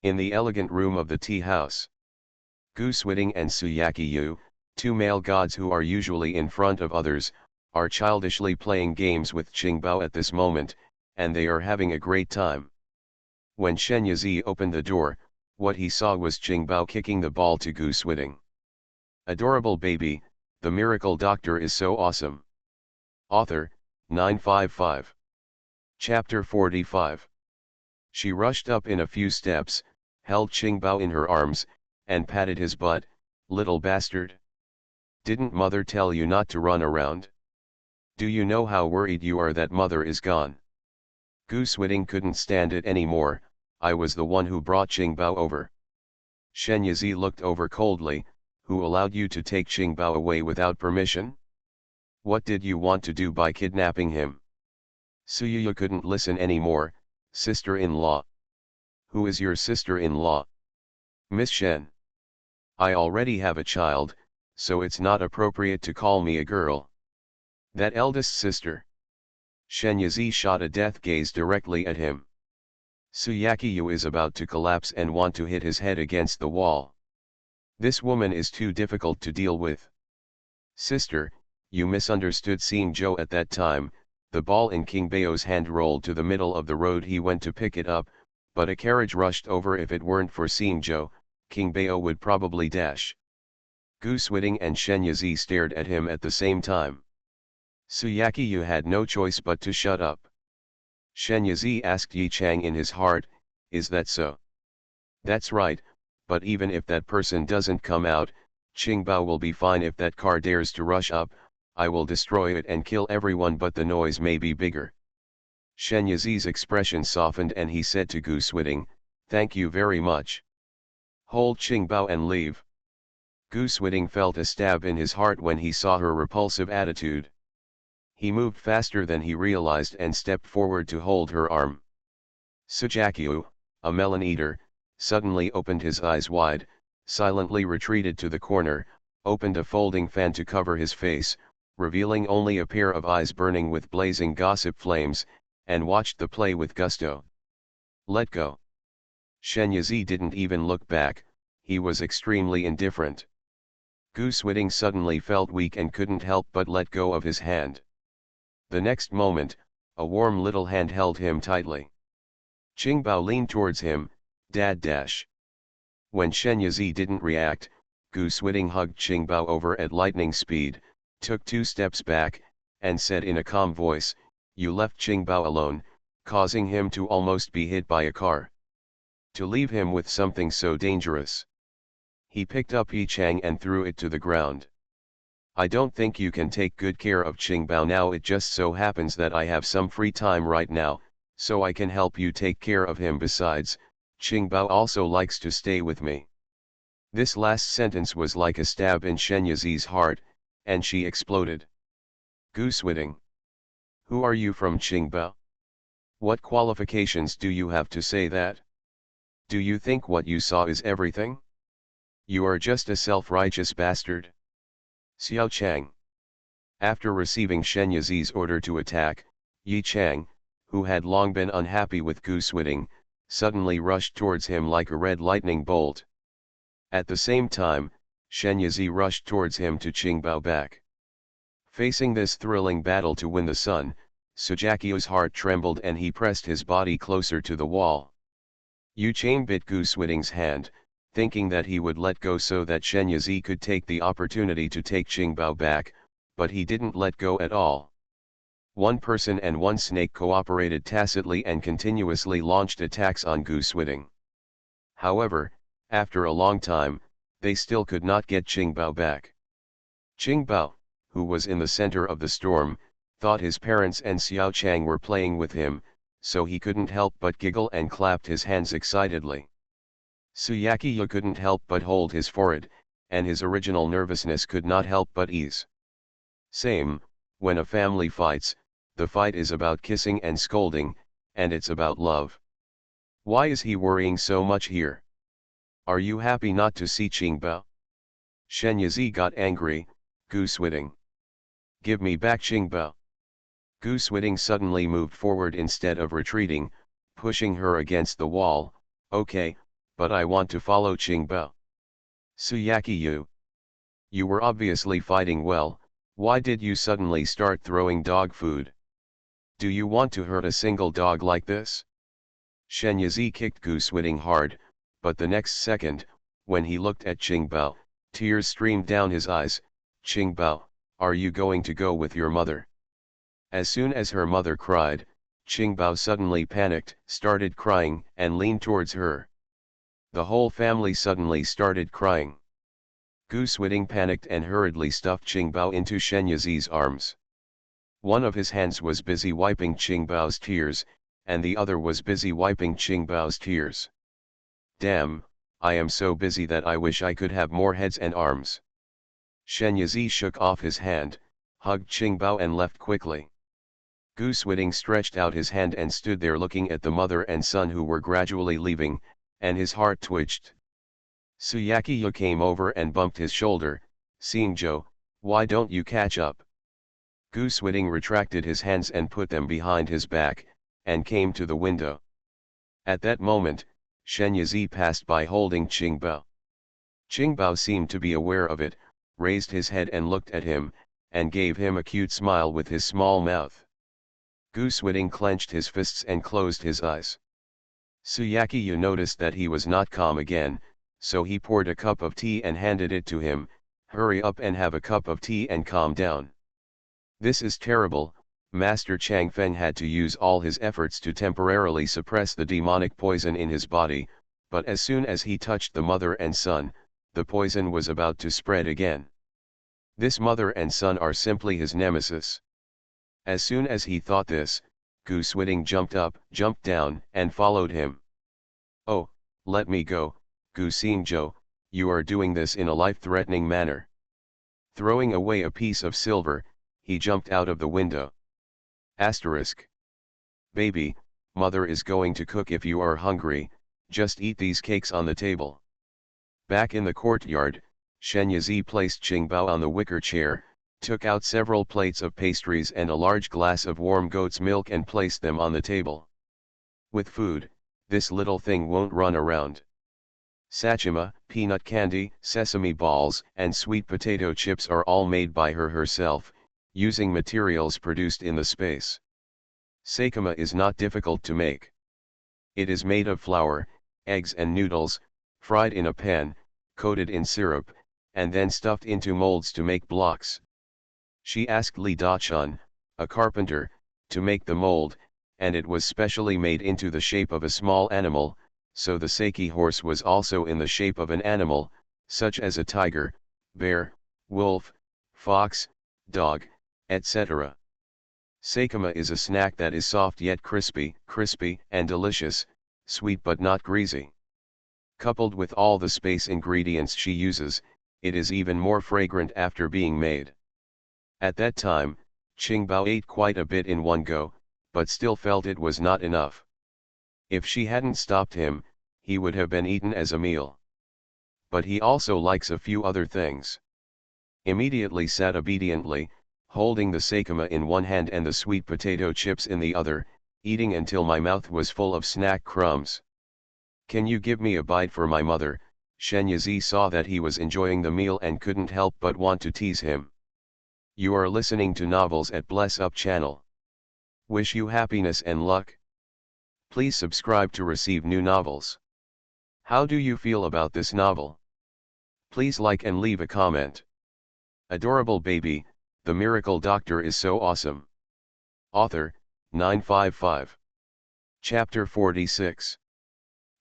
In the elegant room of the tea house. Gu Swiding and Yu, two male gods who are usually in front of others, are childishly playing games with Qingbao at this moment, and they are having a great time. When Shen Yizi opened the door, what he saw was Qingbao kicking the ball to Gu Swiding. Adorable baby, the miracle doctor is so awesome. Author, 955. Chapter 45. She rushed up in a few steps, held Qingbao in her arms, and patted his butt. Little bastard. Didn't mother tell you not to run around? Do you know how worried you are that mother is gone? Gu Swiding couldn't stand it anymore. I was the one who brought Qingbao over. Shen Yizi looked over coldly. Who allowed you to take Qingbao away without permission? What did you want to do by kidnapping him? Yu couldn't listen anymore. Sister-in-law. Who is your sister-in-law? Miss Shen. I already have a child, so it's not appropriate to call me a girl. That eldest sister. Shen Yizi shot a death gaze directly at him. Yu is about to collapse and want to hit his head against the wall. This woman is too difficult to deal with. Sister, you misunderstood seeing Zhou at that time. The ball in King Bao's hand rolled to the middle of the road. He went to pick it up, but a carriage rushed over. If it weren't for seeing Zhou, King Bao would probably dash. Gu Swiding and Shen Yizi stared at him at the same time. Yu had no choice but to shut up. Shen Yizi asked Yi Chang in his heart, is that so? That's right, but even if that person doesn't come out, Qingbao will be fine. If that car dares to rush up, I will destroy it and kill everyone, but the noise may be bigger. Shen Yizi's expression softened and he said to Gu Swiding, thank you very much. Hold Qingbao and leave. Gu Swiding felt a stab in his heart when he saw her repulsive attitude. He moved faster than he realized and stepped forward to hold her arm. Sujakyu, a melon eater, suddenly opened his eyes wide, silently retreated to the corner, opened a folding fan to cover his face, revealing only a pair of eyes burning with blazing gossip flames, and watched the play with gusto. Let go. Shen Yizi didn't even look back. He was extremely indifferent. Gu Swiding suddenly felt weak and couldn't help but let go of his hand. The next moment, a warm little hand held him tightly. Qingbao leaned towards him, Dad dash. When Shen Yizi didn't react, Gu Swiding hugged Qingbao over at lightning speed, took 2 steps back, and said in a calm voice, you left Qingbao alone, causing him to almost be hit by a car. To leave him with something so dangerous. He picked up Yi Chang and threw it to the ground. I don't think you can take good care of Qingbao now. It just so happens that I have some free time right now, so I can help you take care of him. Besides, Qingbao also likes to stay with me. This last sentence was like a stab in Shen Yizi's heart, and she exploded. Gu Swiding. Who are you from Qingbao? What qualifications do you have to say that? Do you think what you saw is everything? You are just a self-righteous bastard. Xiao Chang. After receiving Shen Yizi's order to attack, Yi Chang, who had long been unhappy with Gu Suiting, suddenly rushed towards him like a red lightning bolt. At the same time, Shen Yizi rushed towards him to Qingbao back. Facing this thrilling battle to win the sun, Sujakio's heart trembled and he pressed his body closer to the wall. Yu Chang bit Gu Suiting's hand, thinking that he would let go so that Shen Yizi could take the opportunity to take Qingbao back, but he didn't let go at all. One person and one snake cooperated tacitly and continuously launched attacks on Gu Suiting. However, after a long time, they still could not get Qingbao back. Qingbao, who was in the center of the storm, thought his parents and Xiao Chang were playing with him, so he couldn't help but giggle and clapped his hands excitedly. Suyakiya couldn't help but hold his forehead, and his original nervousness could not help but ease. Same, when a family fights, the fight is about kissing and scolding, and it's about love. Why is he worrying so much here? Are you happy not to see Qingbao? Shen Yizi got angry. Gu Suiting. Give me back Qingbao. Gu Suiting suddenly moved forward instead of retreating, pushing her against the wall. Okay, but I want to follow Qingbao. Suyakiyu. You were obviously fighting well. Why did you suddenly start throwing dog food? Do you want to hurt a single dog like this? Shen Yizi kicked Gu Suiting hard, but the next second, when he looked at Qingbao, tears streamed down his eyes. Qingbao, are you going to go with your mother? As soon as her mother cried, Qingbao suddenly panicked, started crying, and leaned towards her. The whole family suddenly started crying. Gu Suiting panicked and hurriedly stuffed Qingbao into Shen Yizi's arms. One of his hands was busy wiping Qingbao's tears, and the other was busy wiping Qingbao's tears. Damn, I am so busy that I wish I could have more heads and arms. Shen Yizi shook off his hand, hugged Qingbao and left quickly. Gu Suiting stretched out his hand and stood there looking at the mother and son who were gradually leaving, and his heart twitched. Suyakiya came over and bumped his shoulder. Xingzhou, why don't you catch up? Gu Suiting retracted his hands and put them behind his back, and came to the window. At that moment, Shen Yizi passed by holding Qingbao. Qingbao seemed to be aware of it, raised his head and looked at him, and gave him a cute smile with his small mouth. Gu Suiting clenched his fists and closed his eyes. Suyakiya noticed that he was not calm again, so he poured a cup of tea and handed it to him. Hurry up and have a cup of tea and calm down. This is terrible. Master Chang Feng had to use all his efforts to temporarily suppress the demonic poison in his body, but as soon as he touched the mother and son, the poison was about to spread again. This mother and son are simply his nemesis. As soon as he thought this, Gu Suiting jumped up, jumped down, and followed him. Oh, let me go, Gu Xingzhou, you are doing this in a life-threatening manner. Throwing away a piece of silver, he jumped out of the window. Asterisk. Baby, mother is going to cook if you are hungry, just eat these cakes on the table. Back in the courtyard, Shen Yizi placed Qingbao on the wicker chair, took out several plates of pastries and a large glass of warm goat's milk and placed them on the table. With food, this little thing won't run around. Sachima, peanut candy, sesame balls, and sweet potato chips are all made by her herself, using materials produced in the space. Sakima is not difficult to make. It is made of flour, eggs and noodles, fried in a pan, coated in syrup, and then stuffed into molds to make blocks. She asked Li Dachun, a carpenter, to make the mold, and it was specially made into the shape of a small animal, so the Saki horse was also in the shape of an animal, such as a tiger, bear, wolf, fox, dog, etc. Sakima is a snack that is soft yet crispy and delicious, sweet but not greasy. Coupled with all the space ingredients she uses, it is even more fragrant after being made. At that time, Qingbao ate quite a bit in one go, but still felt it was not enough. If she hadn't stopped him, he would have been eaten as a meal. but he also likes a few other things. Immediately sat obediently, holding the sakama in one hand and the sweet potato chips in the other, eating until my mouth was full of snack crumbs. Can you give me a bite for my mother? Shenyazi saw that he was enjoying the meal and couldn't help but want to tease him. You are listening to Novels at Bless Up channel. Wish you happiness and luck. Please subscribe to receive new novels. How do you feel about this novel? Please like and leave a comment. Adorable baby, the miracle doctor is so awesome. Author, 955. Chapter 46.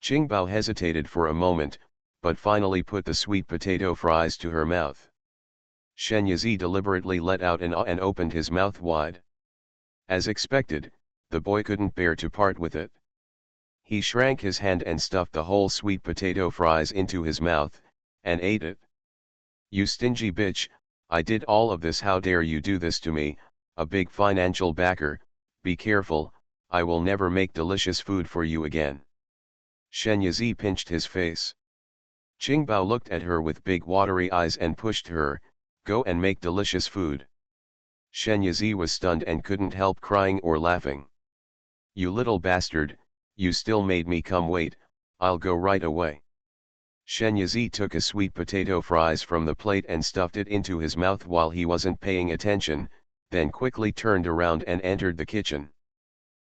Qingbao hesitated for a moment, but finally put the sweet potato fries to her mouth. Shenyazi deliberately let out an ah and opened his mouth wide. As expected, the boy couldn't bear to part with it. He shrank his hand and stuffed the whole sweet potato fries into his mouth, and ate it. You stingy bitch, I did all of this, how dare you do this to me, a big financial backer, be careful, I will never make delicious food for you again. Shenyazi pinched his face. Qingbao looked at her with big watery eyes and pushed her, go and make delicious food. Shenyazi was stunned and couldn't help crying or laughing. You little bastard, you still made me come, wait, I'll go right away. Shenyazi took a sweet potato fries from the plate and stuffed it into his mouth while he wasn't paying attention, then quickly turned around and entered the kitchen.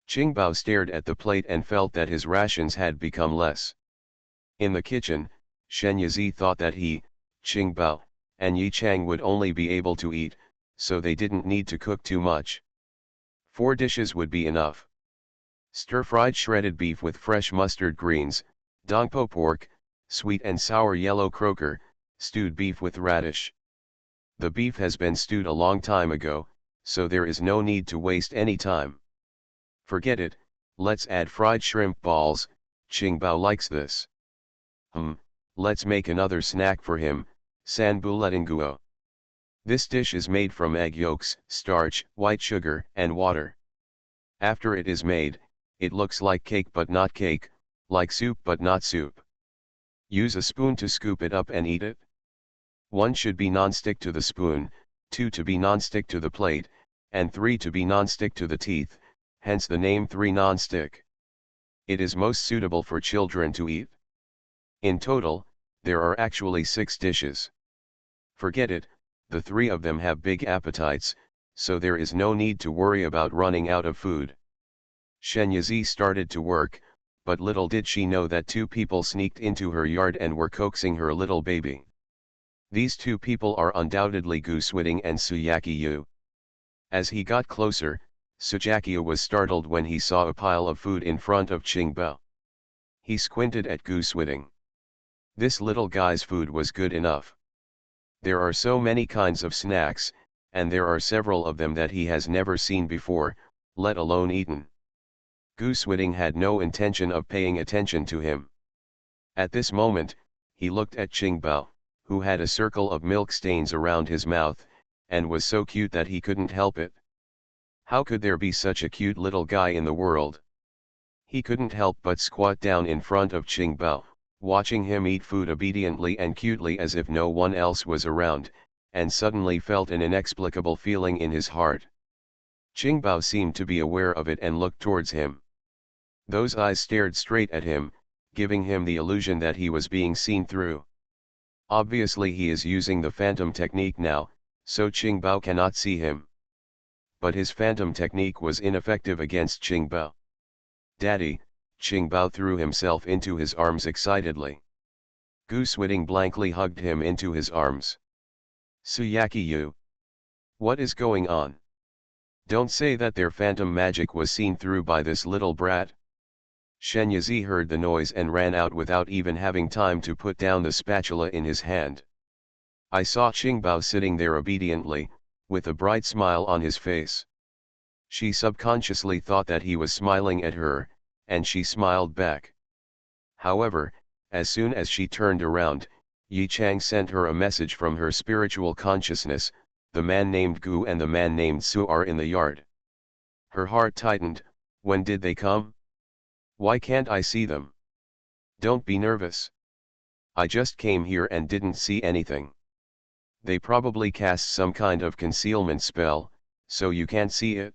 Qingbao stared at the plate and felt that his rations had become less. In the kitchen, Shenyazi thought that he, Qingbao, and Yi Chang would only be able to eat, so they didn't need to cook too much. 4 dishes would be enough. Stir-fried shredded beef with fresh mustard greens, dongpo pork, sweet and sour yellow croaker, stewed beef with radish. The beef has been stewed a long time ago, so there is no need to waste any time. Forget it, let's add fried shrimp balls, Qingbao likes this. Let's make another snack for him, sanbuletinguo. This dish is made from egg yolks, starch, white sugar, and water. After it is made, it looks like cake but not cake, like soup but not soup. Use a spoon to scoop it up and eat it. 1 should be non-stick to the spoon, 2 to be non-stick to the plate, and 3 to be non-stick to the teeth, hence the name 3 non-stick. It is most suitable for children to eat. In total, there are actually 6 dishes. Forget it, the 3 of them have big appetites, so there is no need to worry about running out of food. Shenyazi started to work, but little did she know that 2 people sneaked into her yard and were coaxing her little baby. These 2 people are undoubtedly Gu Swiding and Suyaki Yu. As he got closer, Sujaki was startled when he saw a pile of food in front of Qingbao. He squinted at Gu Swiding. This little guy's food was good enough. There are so many kinds of snacks, and there are several of them that he has never seen before, let alone eaten. Gu Swiding had no intention of paying attention to him. At this moment, he looked at Qingbao, who had a circle of milk stains around his mouth, and was so cute that he couldn't help it. How could there be such a cute little guy in the world? He couldn't help but squat down in front of Qingbao, watching him eat food obediently and cutely as if no one else was around, and suddenly felt an inexplicable feeling in his heart. Qingbao seemed to be aware of it and looked towards him. Those eyes stared straight at him, giving him the illusion that he was being seen through. Obviously he is using the phantom technique now, so Qingbao cannot see him. But his phantom technique was ineffective against Qingbao. Daddy, Qingbao threw himself into his arms excitedly. Gu Swiding blankly hugged him into his arms. Suyaki Yu. What is going on? Don't say that their phantom magic was seen through by this little brat. Shenyazi heard the noise and ran out without even having time to put down the spatula in his hand. I saw Qingbao sitting there obediently, with a bright smile on his face. She subconsciously thought that he was smiling at her, and she smiled back. However, as soon as she turned around, Yi Chang sent her a message from her spiritual consciousness, the man named Gu and the man named Su are in the yard. Her heart tightened. When did they come? Why can't I see them? Don't be nervous. I just came here and didn't see anything. They probably cast some kind of concealment spell, so you can't see it.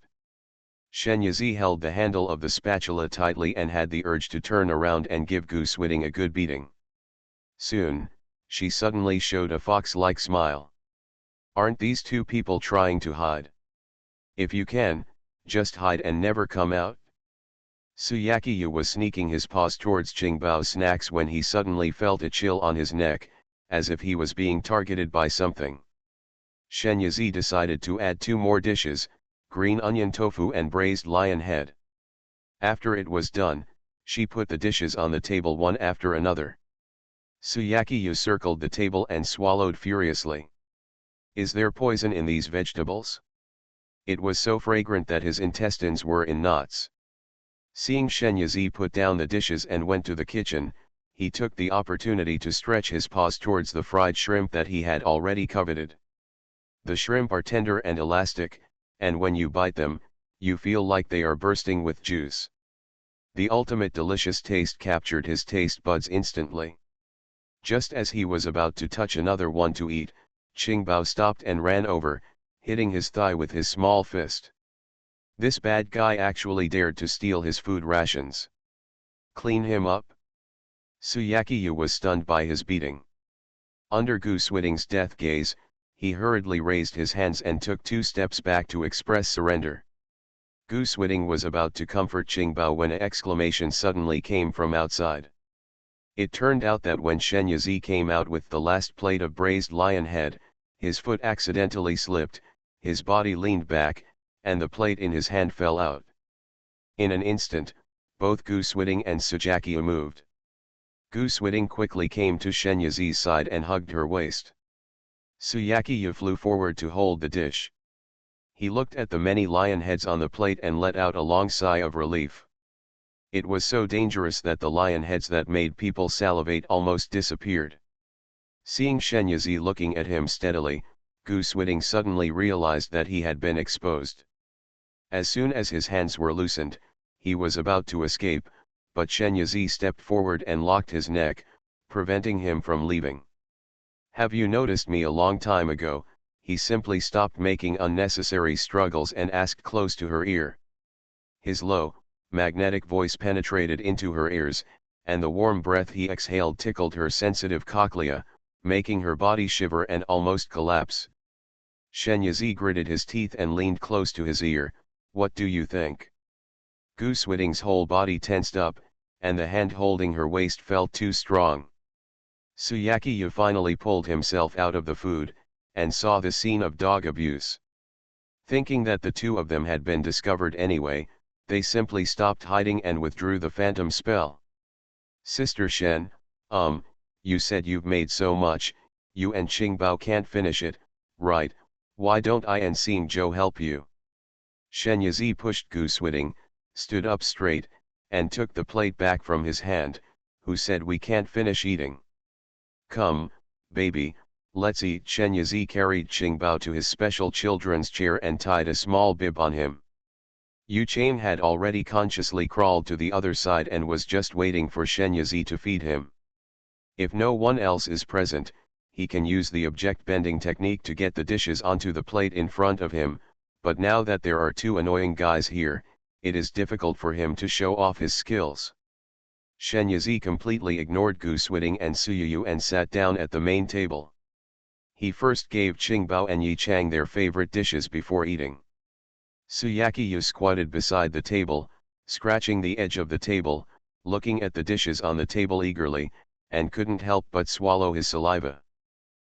Shenyazi held the handle of the spatula tightly and had the urge to turn around and give Goose Whitting a good beating. Soon, she suddenly showed a fox-like smile. Aren't these two people trying to hide? If you can, just hide and never come out. Suyakiyu was sneaking his paws towards Qingbao's snacks when he suddenly felt a chill on his neck, as if he was being targeted by something. Shenyazi decided to add 2 more dishes, green onion tofu and braised lion head. After it was done, she put the dishes on the table one after another. Suyakiyu circled the table and swallowed furiously. Is there poison in these vegetables? It was so fragrant that his intestines were in knots. Seeing Shenyazi put down the dishes and went to the kitchen, he took the opportunity to stretch his paws towards the fried shrimp that he had already coveted. The shrimp are tender and elastic, and when you bite them, you feel like they are bursting with juice. The ultimate delicious taste captured his taste buds instantly. Just as he was about to touch another one to eat, Qingbao stopped and ran over, hitting his thigh with his small fist. This bad guy actually dared to steal his food rations. Clean him up. Suyakiyu was stunned by his beating. Under Goose Whitting's death gaze, he hurriedly raised his hands and took 2 steps back to express surrender. Goose Whitting was about to comfort Qingbao when an exclamation suddenly came from outside. It turned out that when Shenyazi came out with the last plate of braised lion head, his foot accidentally slipped, his body leaned back, and the plate in his hand fell out. In an instant, both Goose Whitting and Suyakiyu moved. Goose Whitting quickly came to Shenyazi's side and hugged her waist. Suyakiyu flew forward to hold the dish. He looked at the many lion heads on the plate and let out a long sigh of relief. It was so dangerous that the lion heads that made people salivate almost disappeared. Seeing Shenyazi looking at him steadily, Goose Whitting suddenly realized that he had been exposed. As soon as his hands were loosened, he was about to escape, but Shenyazi stepped forward and locked his neck, preventing him from leaving. Have you noticed me a long time ago? He simply stopped making unnecessary struggles and asked close to her ear. His low, magnetic voice penetrated into her ears, and the warm breath he exhaled tickled her sensitive cochlea, making her body shiver and almost collapse. Shenyazi gritted his teeth and leaned close to his ear. What do you think? Goose Whitting's whole body tensed up, and the hand holding her waist felt too strong. Suyakiyu finally pulled himself out of the food, and saw the scene of dog abuse. Thinking that the 2 of them had been discovered anyway, they simply stopped hiding and withdrew the phantom spell. Sister Shen, you said you've made so much, you and Qingbao can't finish it, right? Why don't I and Seeing Joe help you? Shenyazi pushed Goose Whitting, stood up straight, and took the plate back from his hand, who said we can't finish eating. Come, baby, let's eat. Shenyazi carried Qingbao to his special children's chair and tied a small bib on him. Yu Chang had already consciously crawled to the other side and was just waiting for Shenyazi to feed him. If no one else is present, he can use the object bending technique to get the dishes onto the plate in front of him, but now that there are 2 annoying guys here, it is difficult for him to show off his skills. Shenyazi completely ignored Goose Whitting and Suyayu and sat down at the main table. He first gave Qingbao and Yi Chang their favorite dishes before eating. Suyakiyu squatted beside the table, scratching the edge of the table, looking at the dishes on the table eagerly, and couldn't help but swallow his saliva.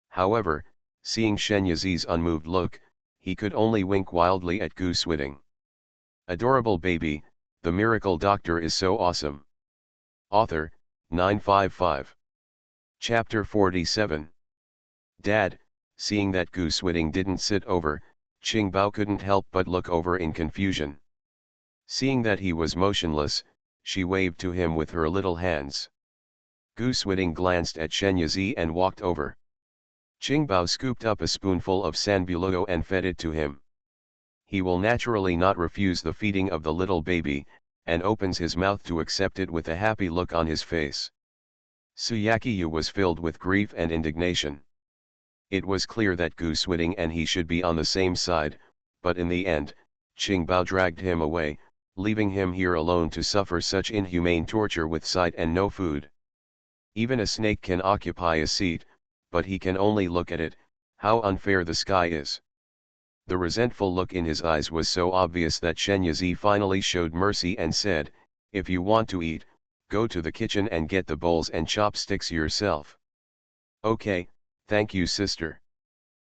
However, seeing Shenyazi's unmoved look, he could only wink wildly at Goose Whitting. Adorable baby, the miracle doctor is so awesome. Author, 955. Chapter 47. Dad, seeing that Goose Whitting didn't sit over, Qingbao couldn't help but look over in confusion. Seeing that he was motionless, she waved to him with her little hands. Goose Whitting glanced at Shenyazi and walked over. Qingbao scooped up a spoonful of sanbulugo and fed it to him. He will naturally not refuse the feeding of the little baby, and opens his mouth to accept it with a happy look on his face. Suyakiyu was filled with grief and indignation. It was clear that Gu Swiding and he should be on the same side, but in the end, Qingbao dragged him away, leaving him here alone to suffer such inhumane torture with sight and no food. Even a snake can occupy a seat, but he can only look at it. How unfair the sky is. The resentful look in his eyes was so obvious that Shen Yizi finally showed mercy and said, "If you want to eat, go to the kitchen and get the bowls and chopsticks yourself." "Okay, thank you sister."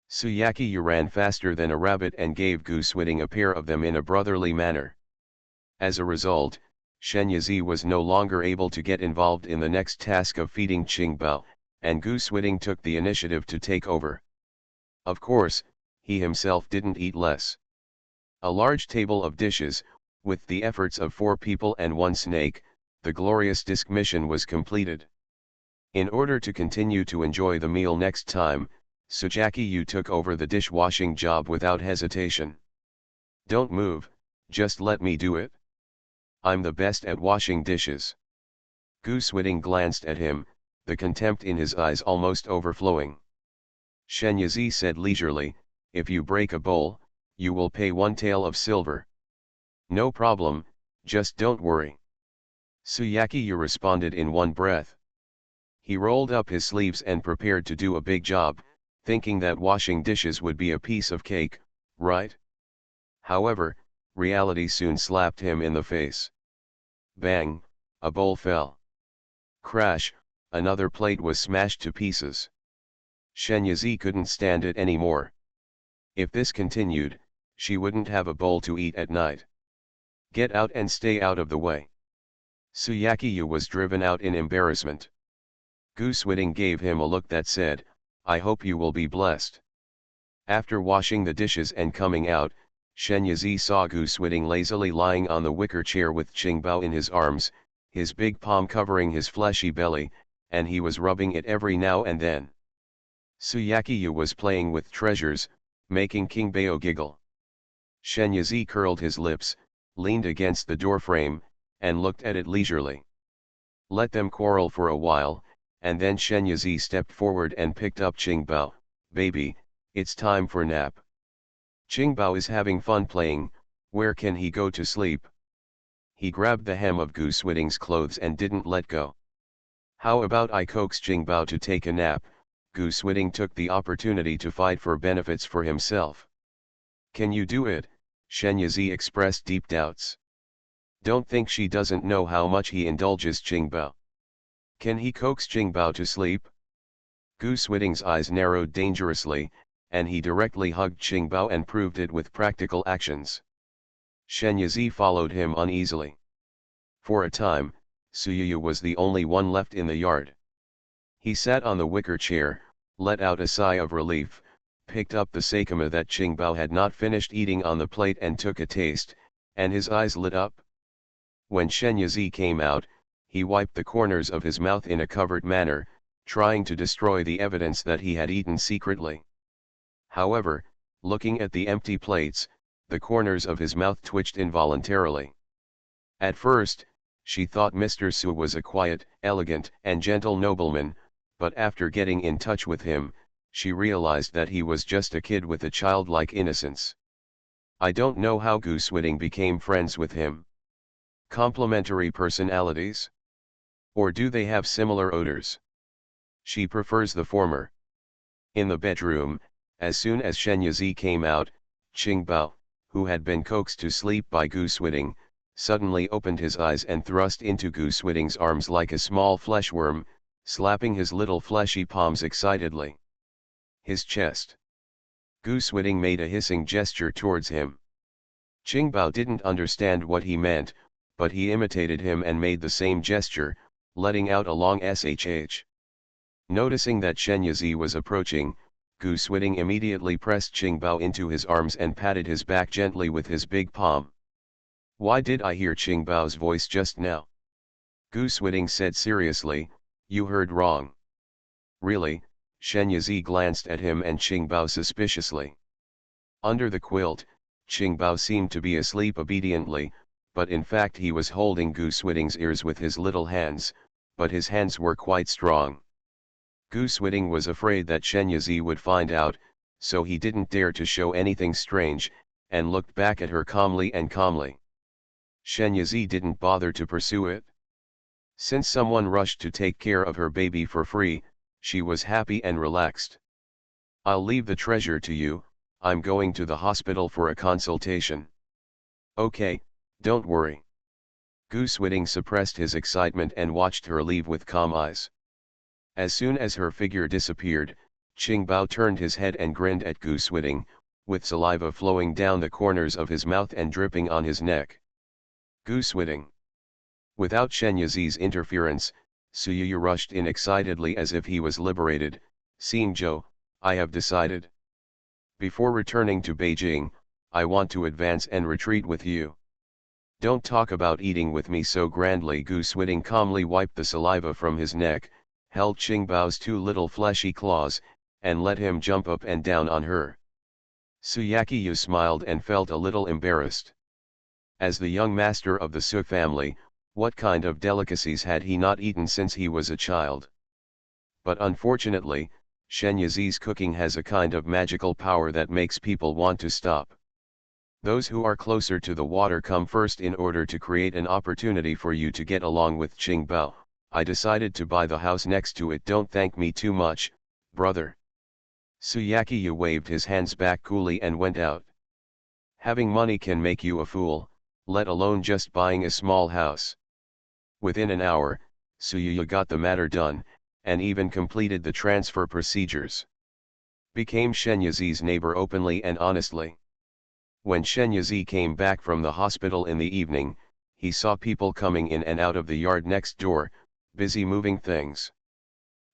Suyakiyu ran faster than a rabbit and gave Gu Swiding a pair of them in a brotherly manner. As a result, Shen Yizi was no longer able to get involved in the next task of feeding Qingbao, and Gu Swiding took the initiative to take over. Of course, he himself didn't eat less. A large table of dishes, with the efforts of 4 people and 1 snake, the glorious disk mission was completed. In order to continue to enjoy the meal next time, Suyakiyu took over the dishwashing job without hesitation. "Don't move, just let me do it. I'm the best at washing dishes." Gu Swiding glanced at him, the contempt in his eyes almost overflowing. Shen Yizi said leisurely, "If you break a bowl, you will pay 1 tael of silver." "No problem, just don't worry." Suyakiyu responded in one breath. He rolled up his sleeves and prepared to do a big job, thinking that washing dishes would be a piece of cake, right? However, reality soon slapped him in the face. Bang, a bowl fell. Crash, another plate was smashed to pieces. Shen Yizi couldn't stand it anymore. If this continued, she wouldn't have a bowl to eat at night. "Get out and stay out of the way." Suyakiyu was driven out in embarrassment. Gu Swiding gave him a look that said, "I hope you will be blessed." After washing the dishes and coming out, Shen Yizi saw Gu Swiding lazily lying on the wicker chair with Qingbao in his arms, his big palm covering his fleshy belly, and he was rubbing it every now and then. Suyakiyu was playing with treasures, making Qingbao giggle. Shen Yizi curled his lips, leaned against the doorframe, and looked at it leisurely. Let them quarrel for a while, and then Shen Yizi stepped forward and picked up Qingbao. "Baby, it's time for nap." "Qingbao is having fun playing, where can he go to sleep?" He grabbed the hem of Gu Swiding's clothes and didn't let go. "How about I coax Qingbao to take a nap?" Gu Swiding took the opportunity to fight for benefits for himself. "Can you do it?" Shen Yizi expressed deep doubts. "Don't think she doesn't know how much he indulges Qingbao. Can he coax Qingbao to sleep?" Gu Swiding's eyes narrowed dangerously, and he directly hugged Qingbao and proved it with practical actions. Shen Yizi followed him uneasily. For a time, Suyu was the only one left in the yard. He sat on the wicker chair, let out a sigh of relief, picked up the sakama that Qingbao had not finished eating on the plate and took a taste, and his eyes lit up. When Shen Yizi came out, he wiped the corners of his mouth in a covert manner, trying to destroy the evidence that he had eaten secretly. However, looking at the empty plates, the corners of his mouth twitched involuntarily. At first, she thought Mr. Su was a quiet, elegant, and gentle nobleman, but after getting in touch with him, she realized that he was just a kid with a childlike innocence. I don't know how Gu Swiding became friends with him. Complementary personalities? Or do they have similar odors? She prefers the former. In the bedroom, as soon as Shen Yizi came out, Qingbao, who had been coaxed to sleep by Gu Swiding, suddenly opened his eyes and thrust into Gu Swiding's arms like a small fleshworm, slapping his little fleshy palms excitedly. His chest. Gu Swiding made a hissing gesture towards him. Qingbao didn't understand what he meant, but he imitated him and made the same gesture, letting out a long shh. Noticing that Shen Yizi was approaching, Gu Swiding immediately pressed Qingbao into his arms and patted his back gently with his big palm. "Why did I hear Qingbao's voice just now?" Gu Swiding said seriously, "You heard wrong." "Really?" Shen Yizi glanced at him and Qingbao suspiciously. Under the quilt, Qingbao seemed to be asleep obediently, but in fact he was holding Gu Swiding's ears with his little hands, but his hands were quite strong. Gu Swiding was afraid that Shen Yizi would find out, so he didn't dare to show anything strange, and looked back at her calmly and calmly. Shen Yizi didn't bother to pursue it. Since someone rushed to take care of her baby for free, she was happy and relaxed. "I'll leave the treasure to you, I'm going to the hospital for a consultation." "Okay, don't worry." Gu Swiding suppressed his excitement and watched her leave with calm eyes. As soon as her figure disappeared, Qingbao turned his head and grinned at Gu Swiding, with saliva flowing down the corners of his mouth and dripping on his neck. Gu Swiding. Without Shen Yizi's interference, Suyuyu rushed in excitedly as if he was liberated. "Seeing Zhou, I have decided. Before returning to Beijing, I want to advance and retreat with you. Don't talk about eating with me so grandly." Gu Swiding calmly wiped the saliva from his neck, held Qingbao's two little fleshy claws, and let him jump up and down on her. Suyakiyu smiled and felt a little embarrassed. As the young master of the Su family, what kind of delicacies had he not eaten since he was a child? But unfortunately, Shen Yizi's cooking has a kind of magical power that makes people want to stop. Those who are closer to the water come first in order to create an opportunity for you to get along with Qingbao. I decided to buy the house next to it. Don't thank me too much, brother. Suyakiyu waved his hands back coolly and went out. Having money can make you a fool, let alone just buying a small house. Within an hour, Suyuyu got the matter done, and even completed the transfer procedures. Became Shen Yizi's neighbor openly and honestly. When Shen Yizi came back from the hospital in the evening, he saw people coming in and out of the yard next door, busy moving things.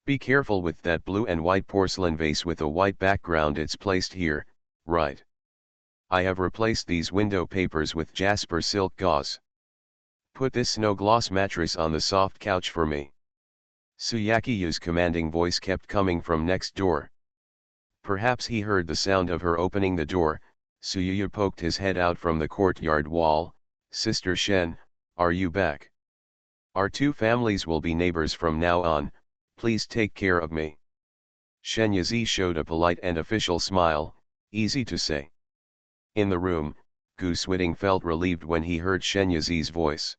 "Be careful with that blue and white porcelain vase with a white background, it's placed here, right? I have replaced these window papers with jasper silk gauze. Put this snow gloss mattress on the soft couch for me." Suyakiyu's commanding voice kept coming from next door. Perhaps he heard the sound of her opening the door. Suyuyu poked his head out from the courtyard wall. "Sister Shen, are you back? Our two families will be neighbors from now on, please take care of me." Shen Yizi showed a polite and official smile, easy to say. In the room, Gu Swiding felt relieved when he heard Shen Yizi's voice.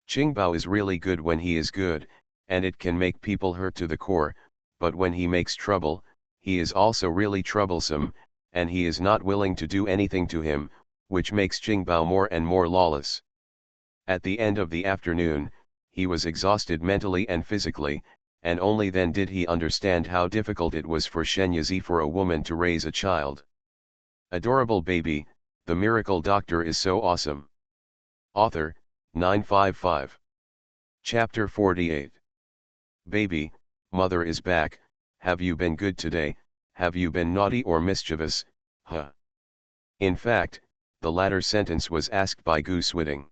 Qingbao is really good when he is good, and it can make people hurt to the core, but when he makes trouble, he is also really troublesome, and he is not willing to do anything to him, which makes Qingbao more and more lawless. At the end of the afternoon, he was exhausted mentally and physically, and only then did he understand how difficult it was for Shen Yizi for a woman to raise a child. Adorable baby, the miracle doctor is so awesome. Author, 955. Chapter 48. Baby, mother is back. Have you been good today? Have you been naughty or mischievous? Huh? In fact, the latter sentence was asked by Gu Swiding.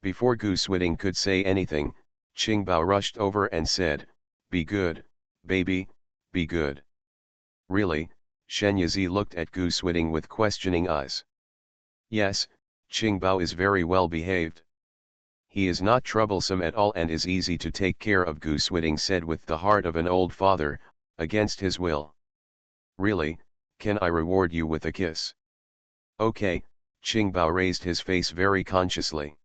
Before Gu Swiding could say anything, Qingbao rushed over and said, "Be good, baby, be good." "Really?" Shen Yizi looked at Gu Swiding with questioning eyes. "Yes, Qingbao is very well behaved. He is not troublesome at all and is easy to take care of," Gu Swiding said with the heart of an old father, against his will. "Really, can I reward you with a kiss?" "Okay." Qingbao raised his face very consciously.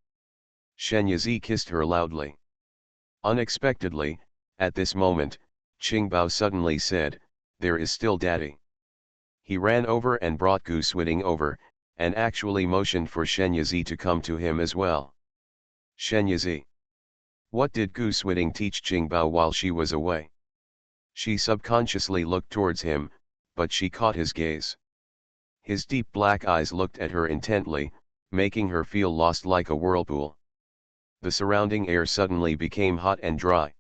Shen Yizi kissed her loudly. Unexpectedly, at this moment, Qingbao suddenly said, "There is still daddy." He ran over and brought Gu Swiding over, and actually motioned for Shen Yizi to come to him as well. Shen Yizi. What did Gu Swiding teach Qingbao while she was away? She subconsciously looked towards him, but she caught his gaze. His deep black eyes looked at her intently, making her feel lost like a whirlpool. The surrounding air suddenly became hot and dry.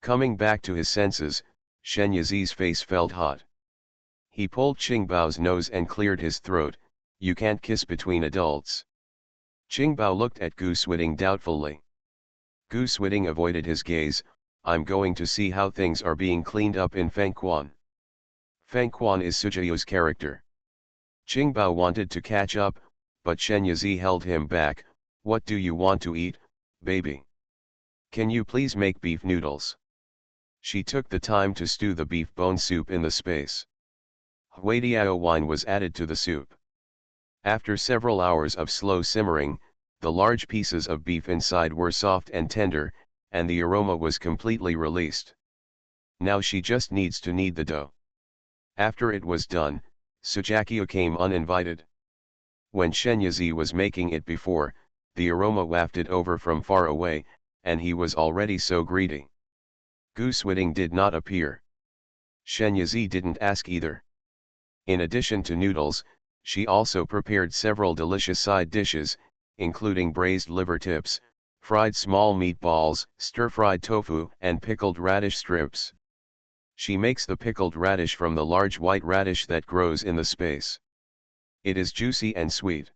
Coming back to his senses, Shen Yizi's face felt hot. He pulled Qingbao's nose and cleared his throat. "You can't kiss between adults." Qingbao looked at Gu Swiding doubtfully. Gu Swiding avoided his gaze. "I'm going to see how things are being cleaned up in Fengquan." Fengquan is Sujayu's character. Qingbao wanted to catch up, but Shen Yizi held him back. "What do you want to eat, baby?" Can you please make beef noodles? She took the time to stew the beef bone soup in the space. Huadiao wine was added to the soup. After several hours of slow simmering, the large pieces of beef inside were soft and tender, and the aroma was completely released. Now she just needs to knead the dough. After it was done, Sujakio came uninvited. When Shenyazi was making it before, the aroma wafted over from far away, and he was already so greedy. Goose Whitting did not appear. Shenyazi didn't ask either. In addition to noodles, she also prepared several delicious side dishes, including braised liver tips, fried small meatballs, stir-fried tofu, and pickled radish strips. She makes the pickled radish from the large white radish that grows in the space. It is juicy and sweet.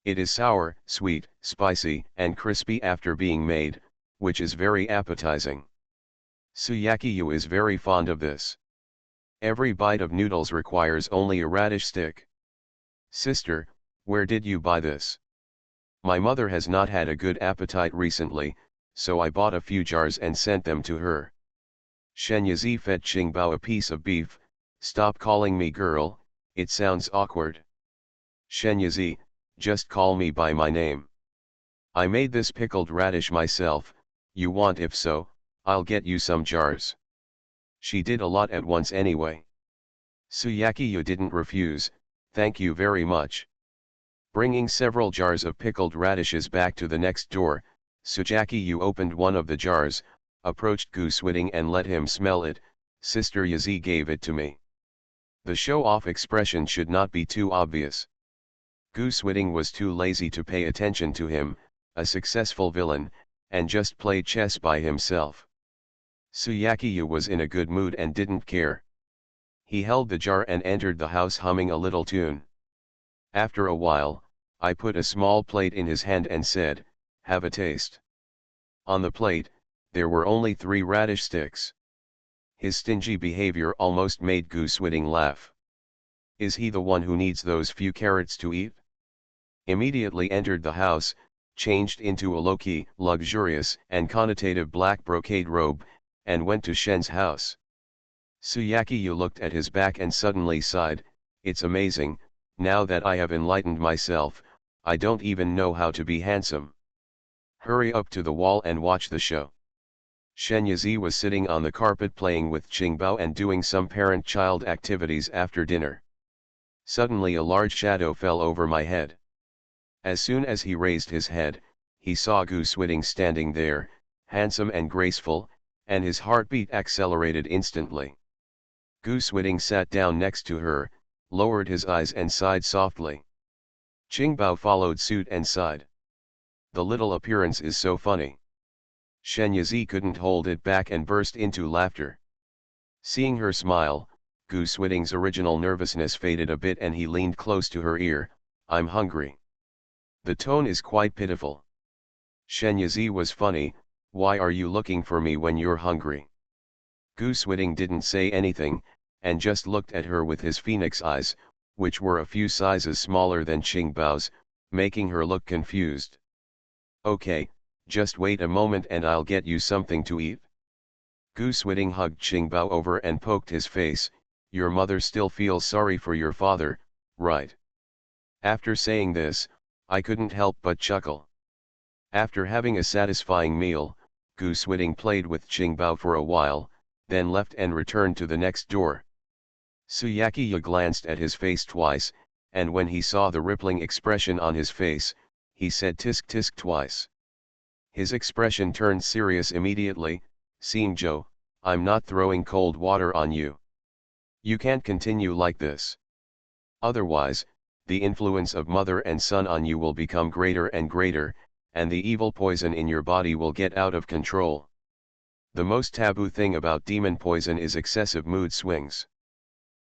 It is sour, sweet, spicy, and crispy after being made, which is very appetizing. Suyakiyu is very fond of this. Every bite of noodles requires only a radish stick. Sister, where did you buy this? My mother has not had a good appetite recently, so I bought a few jars and sent them to her. Shenyazi fed Qingbao a piece of beef. Stop calling me girl, it sounds awkward. Shenyazi, just call me by my name. I made this pickled radish myself, you want? If so, I'll get you some jars. She did a lot at once anyway. Suyakiyu didn't refuse, thank you very much. Bringing several jars of pickled radishes back to the next door, Sujakiyu opened one of the jars, approached Goose Whitting and let him smell it. Sister Yazi gave it to me. The show-off expression should not be too obvious. Goose Whitting was too lazy to pay attention to him, a successful villain, and just played chess by himself. Suyakiyu was in a good mood and didn't care. He held the jar and entered the house humming a little tune. After a while, I put a small plate in his hand and said, have a taste. On the plate, there were only 3 radish sticks. His stingy behavior almost made Goose Whitting laugh. Is he the one who needs those few carrots to eat? Immediately entered the house, changed into a low-key, luxurious, and connotative black brocade robe, and went to Shen's house. Suyakiyu looked at his back and suddenly sighed, it's amazing, now that I have enlightened myself, I don't even know how to be handsome. Hurry up to the wall and watch the show. Shenyazi was sitting on the carpet playing with Qingbao and doing some parent-child activities after dinner. Suddenly a large shadow fell over my head. As soon as he raised his head, he saw Goose Whitting standing there, handsome and graceful, and his heartbeat accelerated instantly. Goose Whitting sat down next to her, lowered his eyes and sighed softly. Qingbao followed suit and sighed. The little appearance is so funny. Shenyazi couldn't hold it back and burst into laughter. Seeing her smile, Goose Whitting's original nervousness faded a bit and he leaned close to her ear, I'm hungry. The tone is quite pitiful. Shenyazi was funny, why are you looking for me when you're hungry? Goose Whitting didn't say anything, and just looked at her with his phoenix eyes, which were a few sizes smaller than Qingbao's, making her look confused. Okay, just wait a moment and I'll get you something to eat. Goose Whitting hugged Qingbao over and poked his face, your mother still feels sorry for your father, right? After saying this, I couldn't help but chuckle. After having a satisfying meal, Goose Whitting played with Qingbao for a while, then left and returned to the next door. Suyakiyu glanced at his face twice, and when he saw the rippling expression on his face, he said tisk tisk twice. His expression turned serious immediately, Xingzhou, I'm not throwing cold water on you. You can't continue like this. Otherwise, the influence of mother and son on you will become greater and greater, and the evil poison in your body will get out of control. The most taboo thing about demon poison is excessive mood swings.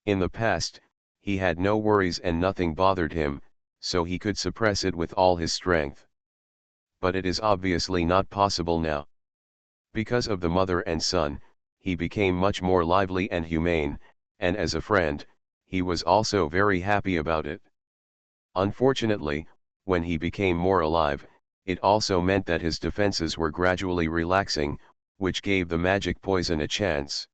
In the past, he had no worries and nothing bothered him, so he could suppress it with all his strength. But it is obviously not possible now. Because of the mother and son, he became much more lively and humane, and as a friend, he was also very happy about it. Unfortunately, when he became more alive, It also meant that his defenses were gradually relaxing, which gave the magic poison a chance.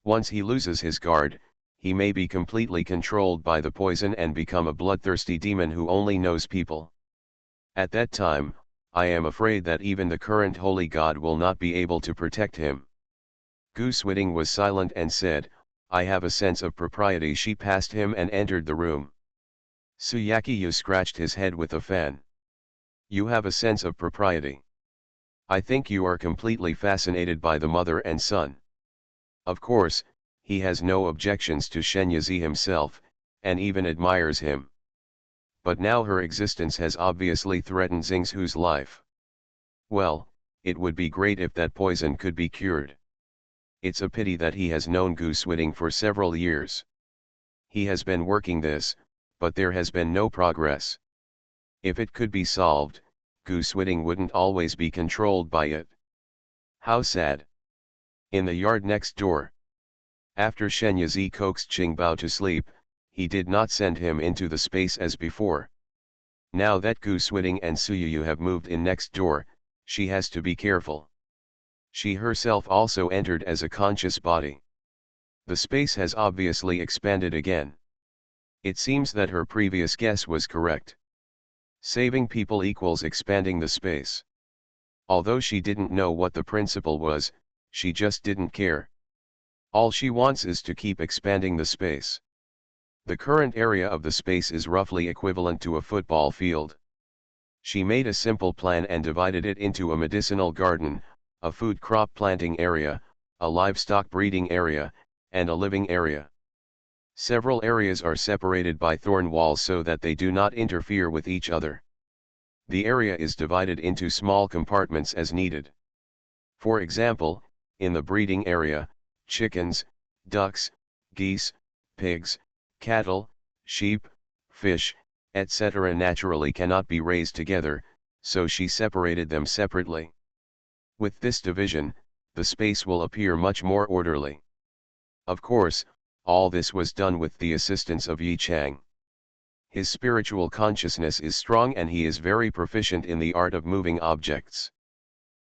Once he loses his guard, he may be completely controlled by the poison and become a bloodthirsty demon who only knows people. At that time, I am afraid that even the current holy god will not be able to protect him. Goose Whitting was silent and said, I have a sense of propriety. She passed him and entered the room. Suyakiyu scratched his head with a fan. You have a sense of propriety. I think you are completely fascinated by the mother and son. Of course, he has no objections to Shenyazi himself, and even admires him. But now her existence has obviously threatened Xinghu's life. Well, it would be great if that poison could be cured. It's a pity that he has known Goose Whitting for several years. He has been working this, but there has been no progress. If it could be solved, Goose Whitting wouldn't always be controlled by it. How sad. In the yard next door. After Shenyazi coaxed Qingbao to sleep, he did not send him into the space as before. Now that Goose Whitting and Suyuyu have moved in next door, she has to be careful. She herself also entered as a conscious body. The space has obviously expanded again. It seems that her previous guess was correct. Saving people equals expanding the space. Although she didn't know what the principle was, she just didn't care. All she wants is to keep expanding the space. The current area of the space is roughly equivalent to a football field. She made a simple plan and divided it into a medicinal garden, a food crop planting area, a livestock breeding area, and a living area. Several areas are separated by thorn walls so that they do not interfere with each other. The area is divided into small compartments as needed. For example, in the breeding area, chickens, ducks, geese, pigs, cattle, sheep, fish, etc. naturally cannot be raised together, so she separated them separately. With this division, the space will appear much more orderly. Of course, all this was done with the assistance of Yi Chang. His spiritual consciousness is strong and he is very proficient in the art of moving objects.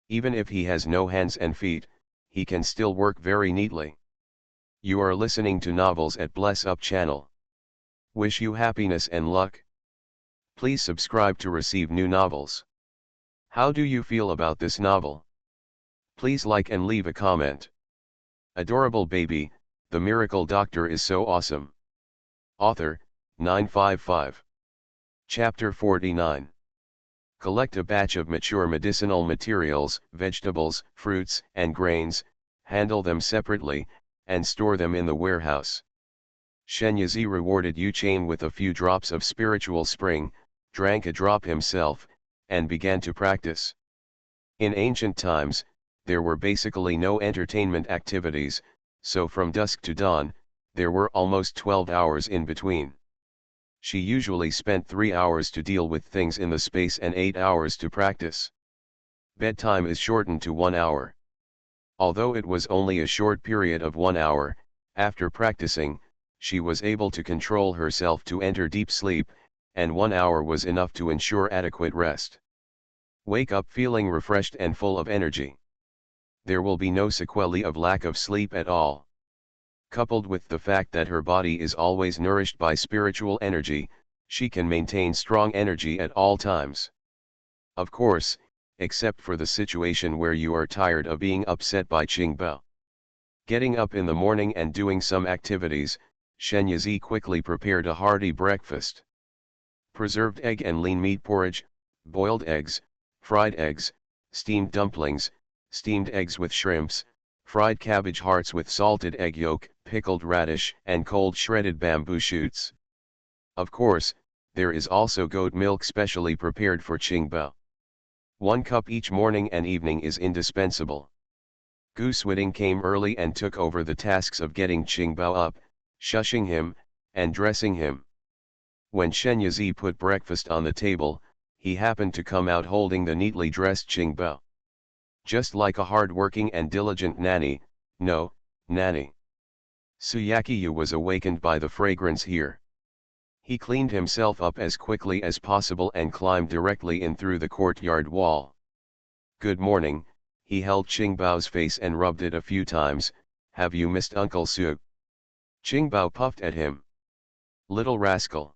Even if he has no hands and feet, he can still work very neatly. You are listening to Novels at Bless Up channel. Wish you happiness and luck. Please subscribe to receive new novels. How do you feel about this novel? Please like and leave a comment. Adorable baby, the miracle doctor is so awesome. Author, 955. Chapter 49. Collect a batch of mature medicinal materials, vegetables, fruits, and grains, handle them separately, and store them in the warehouse. Shenyazi rewarded Yu Chain with a few drops of spiritual spring, drank a drop himself, and began to practice. In ancient times, there were basically no entertainment activities, so from dusk to dawn, there were almost 12 hours in between. She usually spent 3 hours to deal with things in the space and 8 hours to practice. Bedtime is shortened to 1 hour. Although it was only a short period of 1 hour, after practicing, she was able to control herself to enter deep sleep, and 1 hour was enough to ensure adequate rest. Wake up feeling refreshed and full of energy. There will be no sequelae of lack of sleep at all. Coupled with the fact that her body is always nourished by spiritual energy, she can maintain strong energy at all times. Of course, except for the situation where you are tired of being upset by Qingbao. Getting up in the morning and doing some activities, Shenyazi quickly prepared a hearty breakfast. Preserved egg and lean meat porridge, boiled eggs, fried eggs, steamed dumplings, steamed eggs with shrimps, fried cabbage hearts with salted egg yolk, pickled radish, and cold shredded bamboo shoots. Of course, there is also goat milk specially prepared for Qingbao. 1 cup each morning and evening is indispensable. Goose Whitting came early and took over the tasks of getting Qingbao up, shushing him, and dressing him. When Shenyazi put breakfast on the table, he happened to come out holding the neatly dressed Qingbao. Just like a hard-working and diligent nanny, no, nanny. Suyakiyu was awakened by the fragrance here. He cleaned himself up as quickly as possible and climbed directly in through the courtyard wall. "Good morning," he held Qingbao's face and rubbed it a few times. "Have you missed Uncle Su?" Qingbao puffed at him. "Little rascal."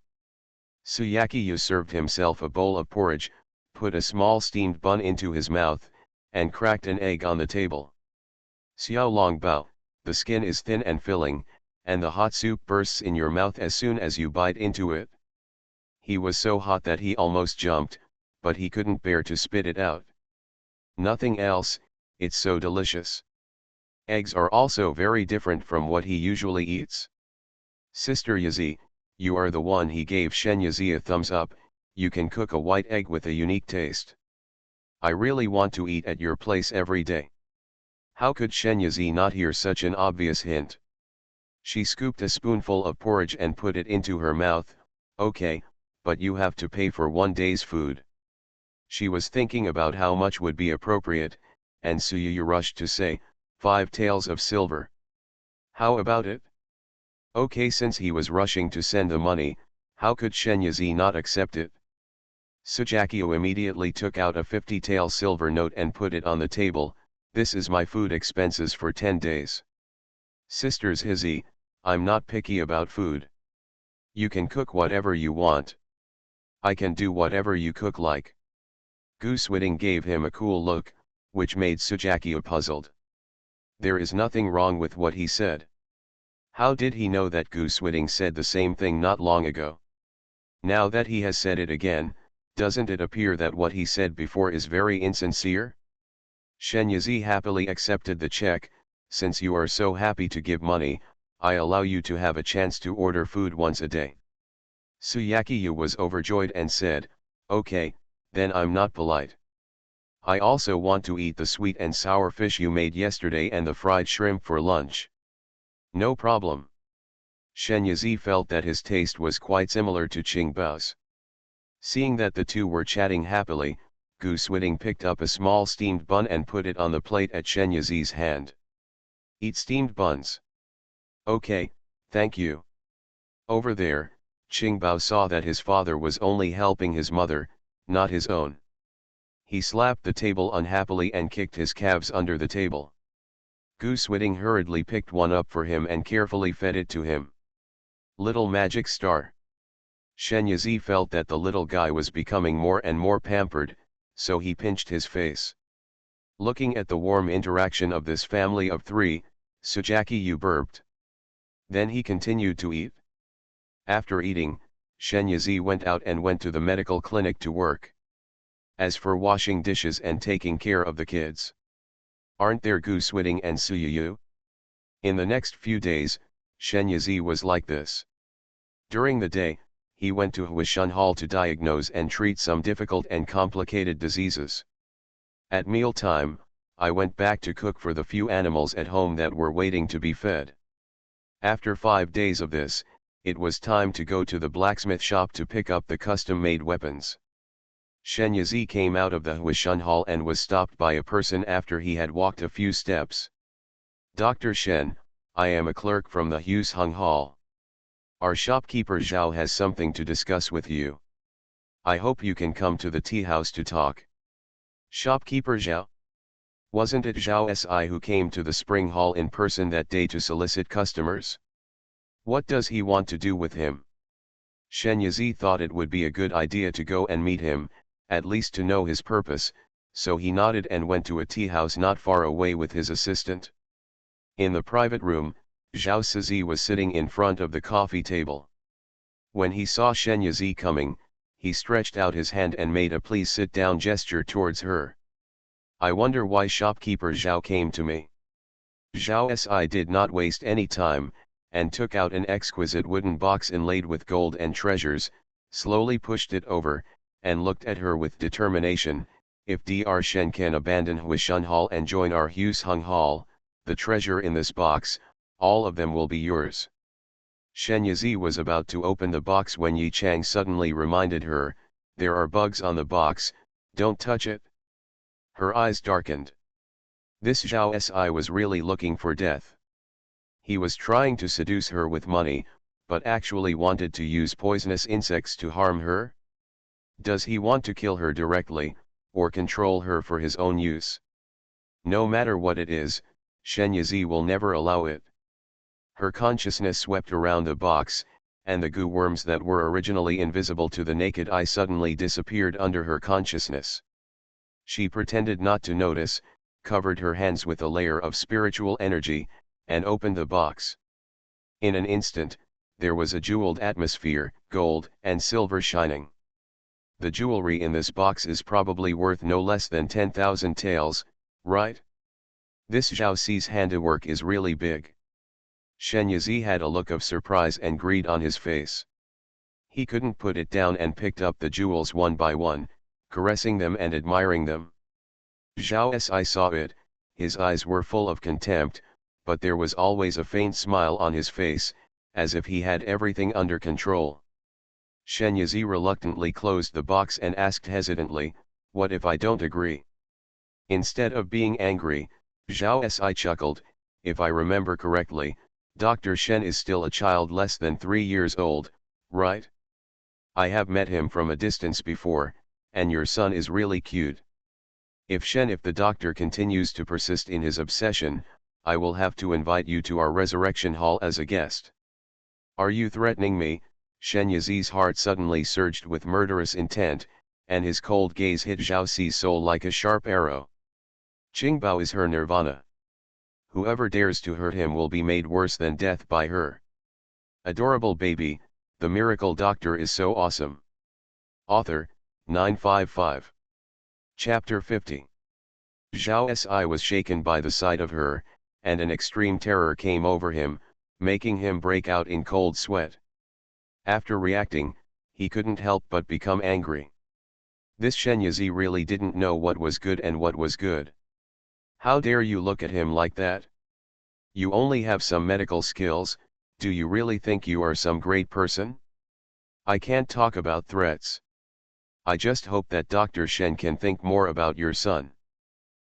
Suyakiyu served himself a bowl of porridge, put a small steamed bun into his mouth, and cracked an egg on the table. "Xiao Longbao, the skin is thin and filling, and the hot soup bursts in your mouth as soon as you bite into it." He was so hot that he almost jumped, but he couldn't bear to spit it out. "Nothing else, it's so delicious." Eggs are also very different from what he usually eats. "Sister Yazi, you are the one." He gave Shen Yazi a thumbs up. "You can cook a white egg with a unique taste. I really want to eat at your place every day." How could Shen Yazi not hear such an obvious hint? She scooped a spoonful of porridge and put it into her mouth. "Okay, but you have to pay for 1 day's food." She was thinking about how much would be appropriate, and Suyu rushed to say, 5 taels of silver. "How about it?" Okay, since he was rushing to send the money, how could Shen Yazi not accept it? Sujakio immediately took out a 50-tael silver note and put it on the table. "This is my food expenses for 10 days. Sisters Hizi, I'm not picky about food. You can cook whatever you want. I can do whatever you cook like." Goose Whitting gave him a cool look, which made Sujakio puzzled. There is nothing wrong with what he said. How did he know that Goose Whitting said the same thing not long ago? Now that he has said it again, doesn't it appear that what he said before is very insincere? Shen Yazi happily accepted the check. "Since you are so happy to give money, I allow you to have a chance to order food once a day." Suyakiyu was overjoyed and said, "Okay, then I'm not polite. I also want to eat the sweet and sour fish you made yesterday and the fried shrimp for lunch." "No problem." Shen Yazi felt that his taste was quite similar to Qingbao's. Seeing that the two were chatting happily, Goose Whitting picked up a small steamed bun and put it on the plate at Shen Yazi's hand. "Eat steamed buns." "Okay, thank you." Over there, Qingbao saw that his father was only helping his mother, not his own. He slapped the table unhappily and kicked his calves under the table. Goose Whitting hurriedly picked one up for him and carefully fed it to him. "Little magic star." Shen Yazi felt that the little guy was becoming more and more pampered, so he pinched his face. Looking at the warm interaction of this family of 3, Sujakiyu burped. Then he continued to eat. After eating, Shen Yazi went out and went to the medical clinic to work. As for washing dishes and taking care of the kids, aren't there Goose Whitting and Suyu? In the next few days, Shen Yazi was like this. During the day, he went to Huishun Hall to diagnose and treat some difficult and complicated diseases. At mealtime, I went back to cook for the few animals at home that were waiting to be fed. After 5 days of this, it was time to go to the blacksmith shop to pick up the custom-made weapons. Shen Yazi came out of the Huishun Hall and was stopped by a person after he had walked a few steps. "Dr. Shen, I am a clerk from the Huishun Hall. Our shopkeeper Zhao has something to discuss with you. I hope you can come to the tea house to talk." Shopkeeper Zhao? Wasn't it Zhao Si who came to the Spring Hall in person that day to solicit customers? What does he want to do with him? Shen Yazi thought it would be a good idea to go and meet him, at least to know his purpose, so he nodded and went to a tea house not far away with his assistant. In the private room, Zhao Sizi was sitting in front of the coffee table. When he saw Shen Yazi coming, he stretched out his hand and made a "please sit down" gesture towards her. "I wonder why shopkeeper Zhao came to me." Zhao Si did not waste any time, and took out an exquisite wooden box inlaid with gold and treasures, slowly pushed it over, and looked at her with determination. "If Dr. Shen can abandon Huishun Hall and join our Huishun Hall, the treasure in this box, all of them will be yours." Shen Yazi was about to open the box when Yi Chang suddenly reminded her, "There are bugs on the box, don't touch it." Her eyes darkened. This Zhao Si was really looking for death. He was trying to seduce her with money, but actually wanted to use poisonous insects to harm her? Does he want to kill her directly, or control her for his own use? No matter what it is, Shen Yizi will never allow it. Her consciousness swept around the box, and the goo worms that were originally invisible to the naked eye suddenly disappeared under her consciousness. She pretended not to notice, covered her hands with a layer of spiritual energy, and opened the box. In an instant, there was a jeweled atmosphere, gold and silver shining. The jewelry in this box is probably worth no less than 10,000 taels, right? This Zhao Ci's handiwork is really big. Shen Yizi had a look of surprise and greed on his face. He couldn't put it down and picked up the jewels one by one, caressing them and admiring them. Zhao Si saw it, his eyes were full of contempt, but there was always a faint smile on his face, as if he had everything under control. Shen Yizi reluctantly closed the box and asked hesitantly, "What if I don't agree?" Instead of being angry, Zhao Si chuckled, "If I remember correctly, Dr. Shen is still a child less than 3 years old, right? I have met him from a distance before, and your son is really cute. If the doctor continues to persist in his obsession, I will have to invite you to our resurrection hall as a guest." "Are you threatening me?" Shen Yizi's heart suddenly surged with murderous intent, and his cold gaze hit Zhao Ci's soul like a sharp arrow. Qingbao is her nirvana. Whoever dares to hurt him will be made worse than death by her. Adorable baby, the miracle doctor is so awesome. Author, 955. Chapter 50. Zhao Si was shaken by the sight of her, and an extreme terror came over him, making him break out in cold sweat. After reacting, he couldn't help but become angry. This Shen Yizi really didn't know what was good and what was good. How dare you look at him like that? You only have some medical skills, do you really think you are some great person? I can't talk about threats. I just hope that Dr. Shen can think more about your son.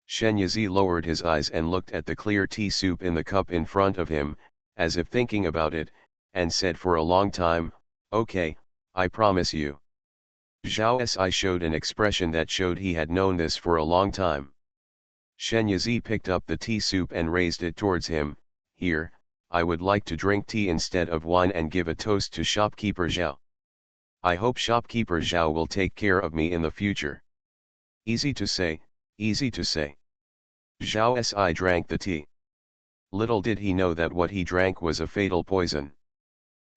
Shen Yizi lowered his eyes and looked at the clear tea soup in the cup in front of him, as if thinking about it, and said for a long time, "Okay, I promise you." Zhao Si showed an expression that showed he had known this for a long time. Shen Yizi picked up the tea soup and raised it towards him. "Here, I would like to drink tea instead of wine and give a toast to shopkeeper Zhao. I hope shopkeeper Zhao will take care of me in the future." Easy to say, easy to say. Zhao Si drank the tea. Little did he know that what he drank was a fatal poison.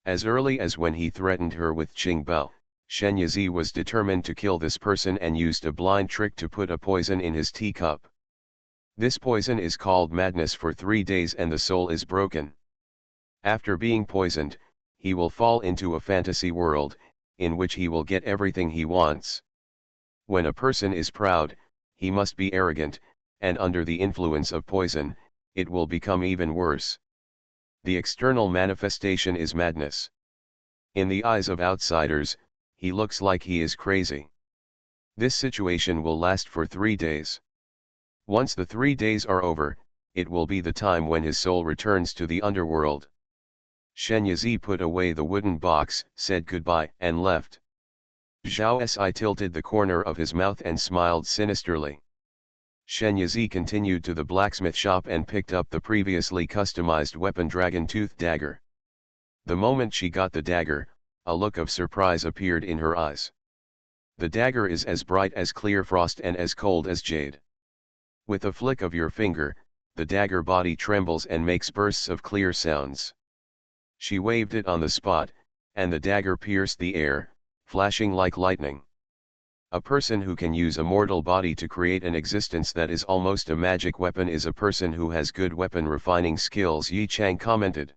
As early as when he threatened her with Qingbao, Shen Yizi was determined to kill this person and used a blind trick to put a poison in his teacup. This poison is called madness for 3 days and the soul is broken. After being poisoned, he will fall into a fantasy world, in which he will get everything he wants. When a person is proud, he must be arrogant, and under the influence of poison, it will become even worse. The external manifestation is madness. In the eyes of outsiders, he looks like he is crazy. This situation will last for 3 days. Once the 3 days are over, it will be the time when his soul returns to the underworld. Shen Yizi put away the wooden box, said goodbye, and left. Zhao Si tilted the corner of his mouth and smiled sinisterly. Shen Yizi continued to the blacksmith shop and picked up the previously customized weapon dragon-tooth dagger. The moment she got the dagger, a look of surprise appeared in her eyes. The dagger is as bright as clear frost and as cold as jade. With a flick of your finger, the dagger body trembles and makes bursts of clear sounds. She waved it on the spot, and the dagger pierced the air, flashing like lightning. A person who can use a mortal body to create an existence that is almost a magic weapon is a person who has good weapon refining skills, Yi Chang commented.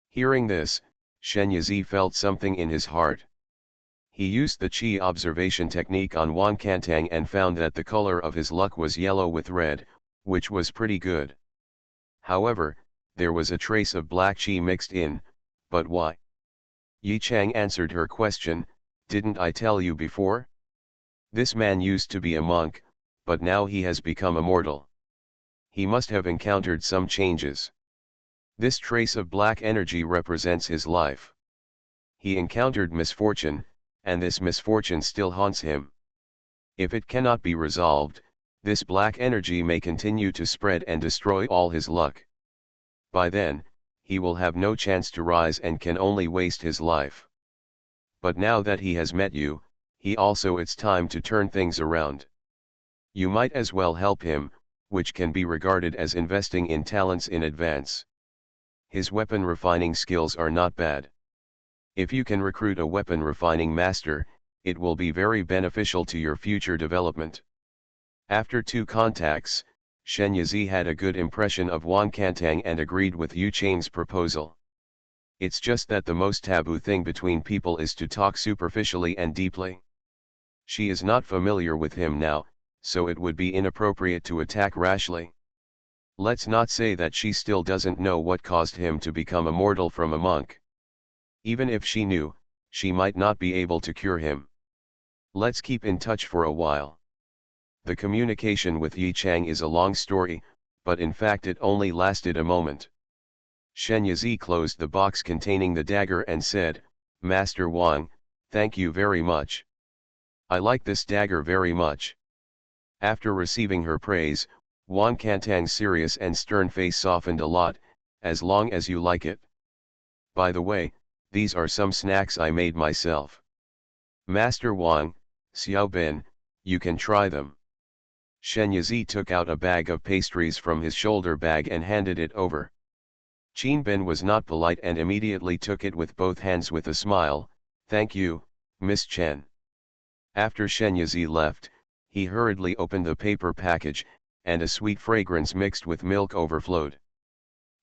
Hearing this, Shen Yizi felt something in his heart. He used the Qi observation technique on Wan Kantang and found that the color of his luck was yellow with red, which was pretty good. However, there was a trace of black Qi mixed in, but why? Yi Chang answered her question, "Didn't I tell you before? This man used to be a monk, but now he has become immortal. He must have encountered some changes. This trace of black energy represents his life. He encountered misfortune, and this misfortune still haunts him. If it cannot be resolved, this black energy may continue to spread and destroy all his luck. By then, he will have no chance to rise and can only waste his life. But now that he has met you, it's time to turn things around. You might as well help him, which can be regarded as investing in talents in advance. His weapon refining skills are not bad. If you can recruit a weapon refining master, it will be very beneficial to your future development. After 2 contacts, Shen Yazi had a good impression of Wan Kantang and agreed with Yu Chang's proposal. It's just that the most taboo thing between people is to talk superficially and deeply. She is not familiar with him now, so it would be inappropriate to attack rashly. Let's not say that she still doesn't know what caused him to become immortal from a monk. Even if she knew, she might not be able to cure him. Let's keep in touch for a while. The communication with Yi Chang is a long story, but in fact it only lasted a moment. Shen Yazi closed the box containing the dagger and said, "Master Wang, thank you very much. I like this dagger very much." After receiving her praise, Wan Kantang's serious and stern face softened a lot. "As long as you like it. By the way, these are some snacks I made myself. Master Wang, Xiao Ben, you can try them." Shen Yazi took out a bag of pastries from his shoulder bag and handed it over. Qin Ben was not polite and immediately took it with both hands with a smile. "Thank you, Miss Chen." After Shen Yazi left, he hurriedly opened the paper package, and a sweet fragrance mixed with milk overflowed.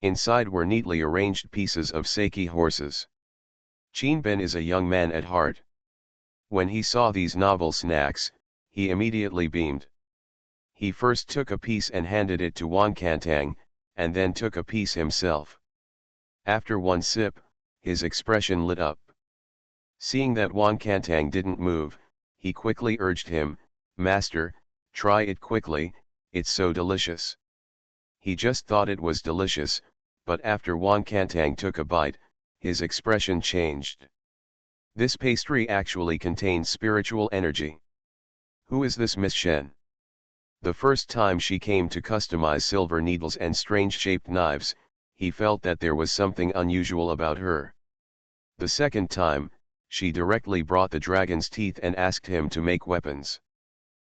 Inside were neatly arranged pieces of Saki horses. Qin Ben is a young man at heart. When he saw these novel snacks, he immediately beamed. He first took a piece and handed it to Wan Kantang, and then took a piece himself. After one sip, his expression lit up. Seeing that Wan Kantang didn't move, he quickly urged him, "Master, try it quickly, it's so delicious." He just thought it was delicious, but after Wan Kantang took a bite, his expression changed. This pastry actually contains spiritual energy. Who is this Miss Shen? The first time she came to customize silver needles and strange-shaped knives, he felt that there was something unusual about her. The second time, she directly brought the dragon's teeth and asked him to make weapons.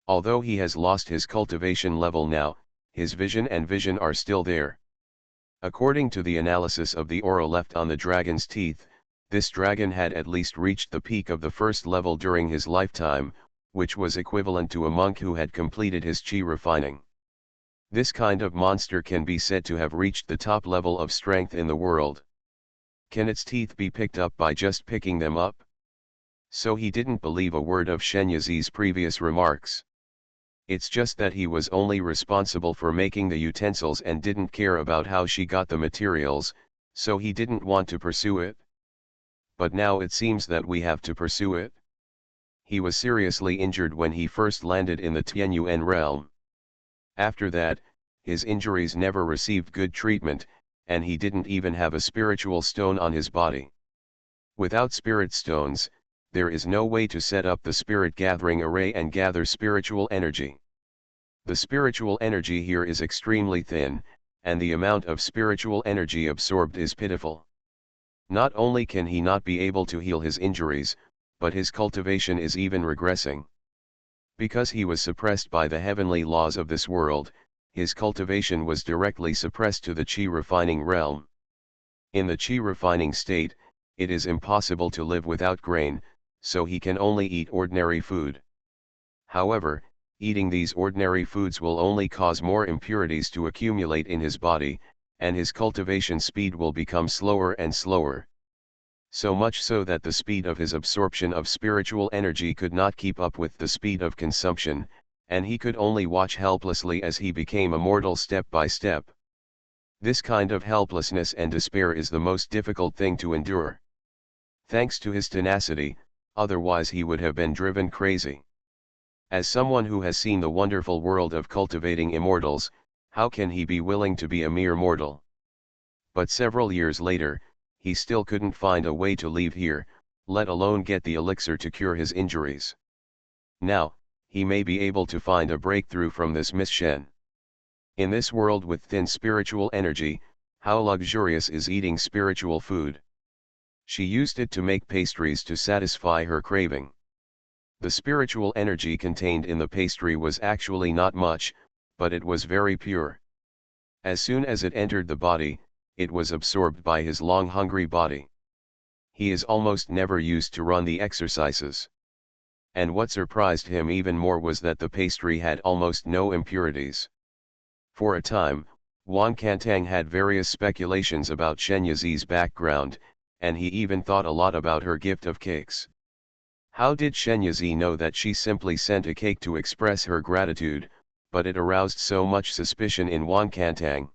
Although he has lost his cultivation level now, his vision and vision are still there. According to the analysis of the aura left on the dragon's teeth, this dragon had at least reached the peak of the first level during his lifetime, which was equivalent to a monk who had completed his chi refining. This kind of monster can be said to have reached the top level of strength in the world. Can its teeth be picked up by just picking them up? So he didn't believe a word of Shen Yazi's previous remarks. It's just that he was only responsible for making the utensils and didn't care about how she got the materials, so he didn't want to pursue it. But now it seems that we have to pursue it. He was seriously injured when he first landed in the Tianyuan realm. After that, his injuries never received good treatment, and he didn't even have a spiritual stone on his body. Without spirit stones, there is no way to set up the spirit gathering array and gather spiritual energy. The spiritual energy here is extremely thin, and the amount of spiritual energy absorbed is pitiful. Not only can he not be able to heal his injuries, but his cultivation is even regressing. Because he was suppressed by the heavenly laws of this world, his cultivation was directly suppressed to the chi refining realm. In the chi refining state, it is impossible to live without grain, so he can only eat ordinary food. However, eating these ordinary foods will only cause more impurities to accumulate in his body, and his cultivation speed will become slower and slower. So much so that the speed of his absorption of spiritual energy could not keep up with the speed of consumption, and he could only watch helplessly as he became immortal step by step. This kind of helplessness and despair is the most difficult thing to endure. Thanks to his tenacity, otherwise he would have been driven crazy. As someone who has seen the wonderful world of cultivating immortals, how can he be willing to be a mere mortal? But several years later, he still couldn't find a way to leave here, let alone get the elixir to cure his injuries. Now, he may be able to find a breakthrough from this Miss Shen. In this world with thin spiritual energy, how luxurious is eating spiritual food. She used it to make pastries to satisfy her craving. The spiritual energy contained in the pastry was actually not much, but it was very pure. As soon as it entered the body, it was absorbed by his long hungry body. He is almost never used to run the exercises. And what surprised him even more was that the pastry had almost no impurities. For a time, Wang Kantang had various speculations about Shen Yazi's background, and he even thought a lot about her gift of cakes. How did Shen Yazi know that she simply sent a cake to express her gratitude, but it aroused so much suspicion in Wang Kantang?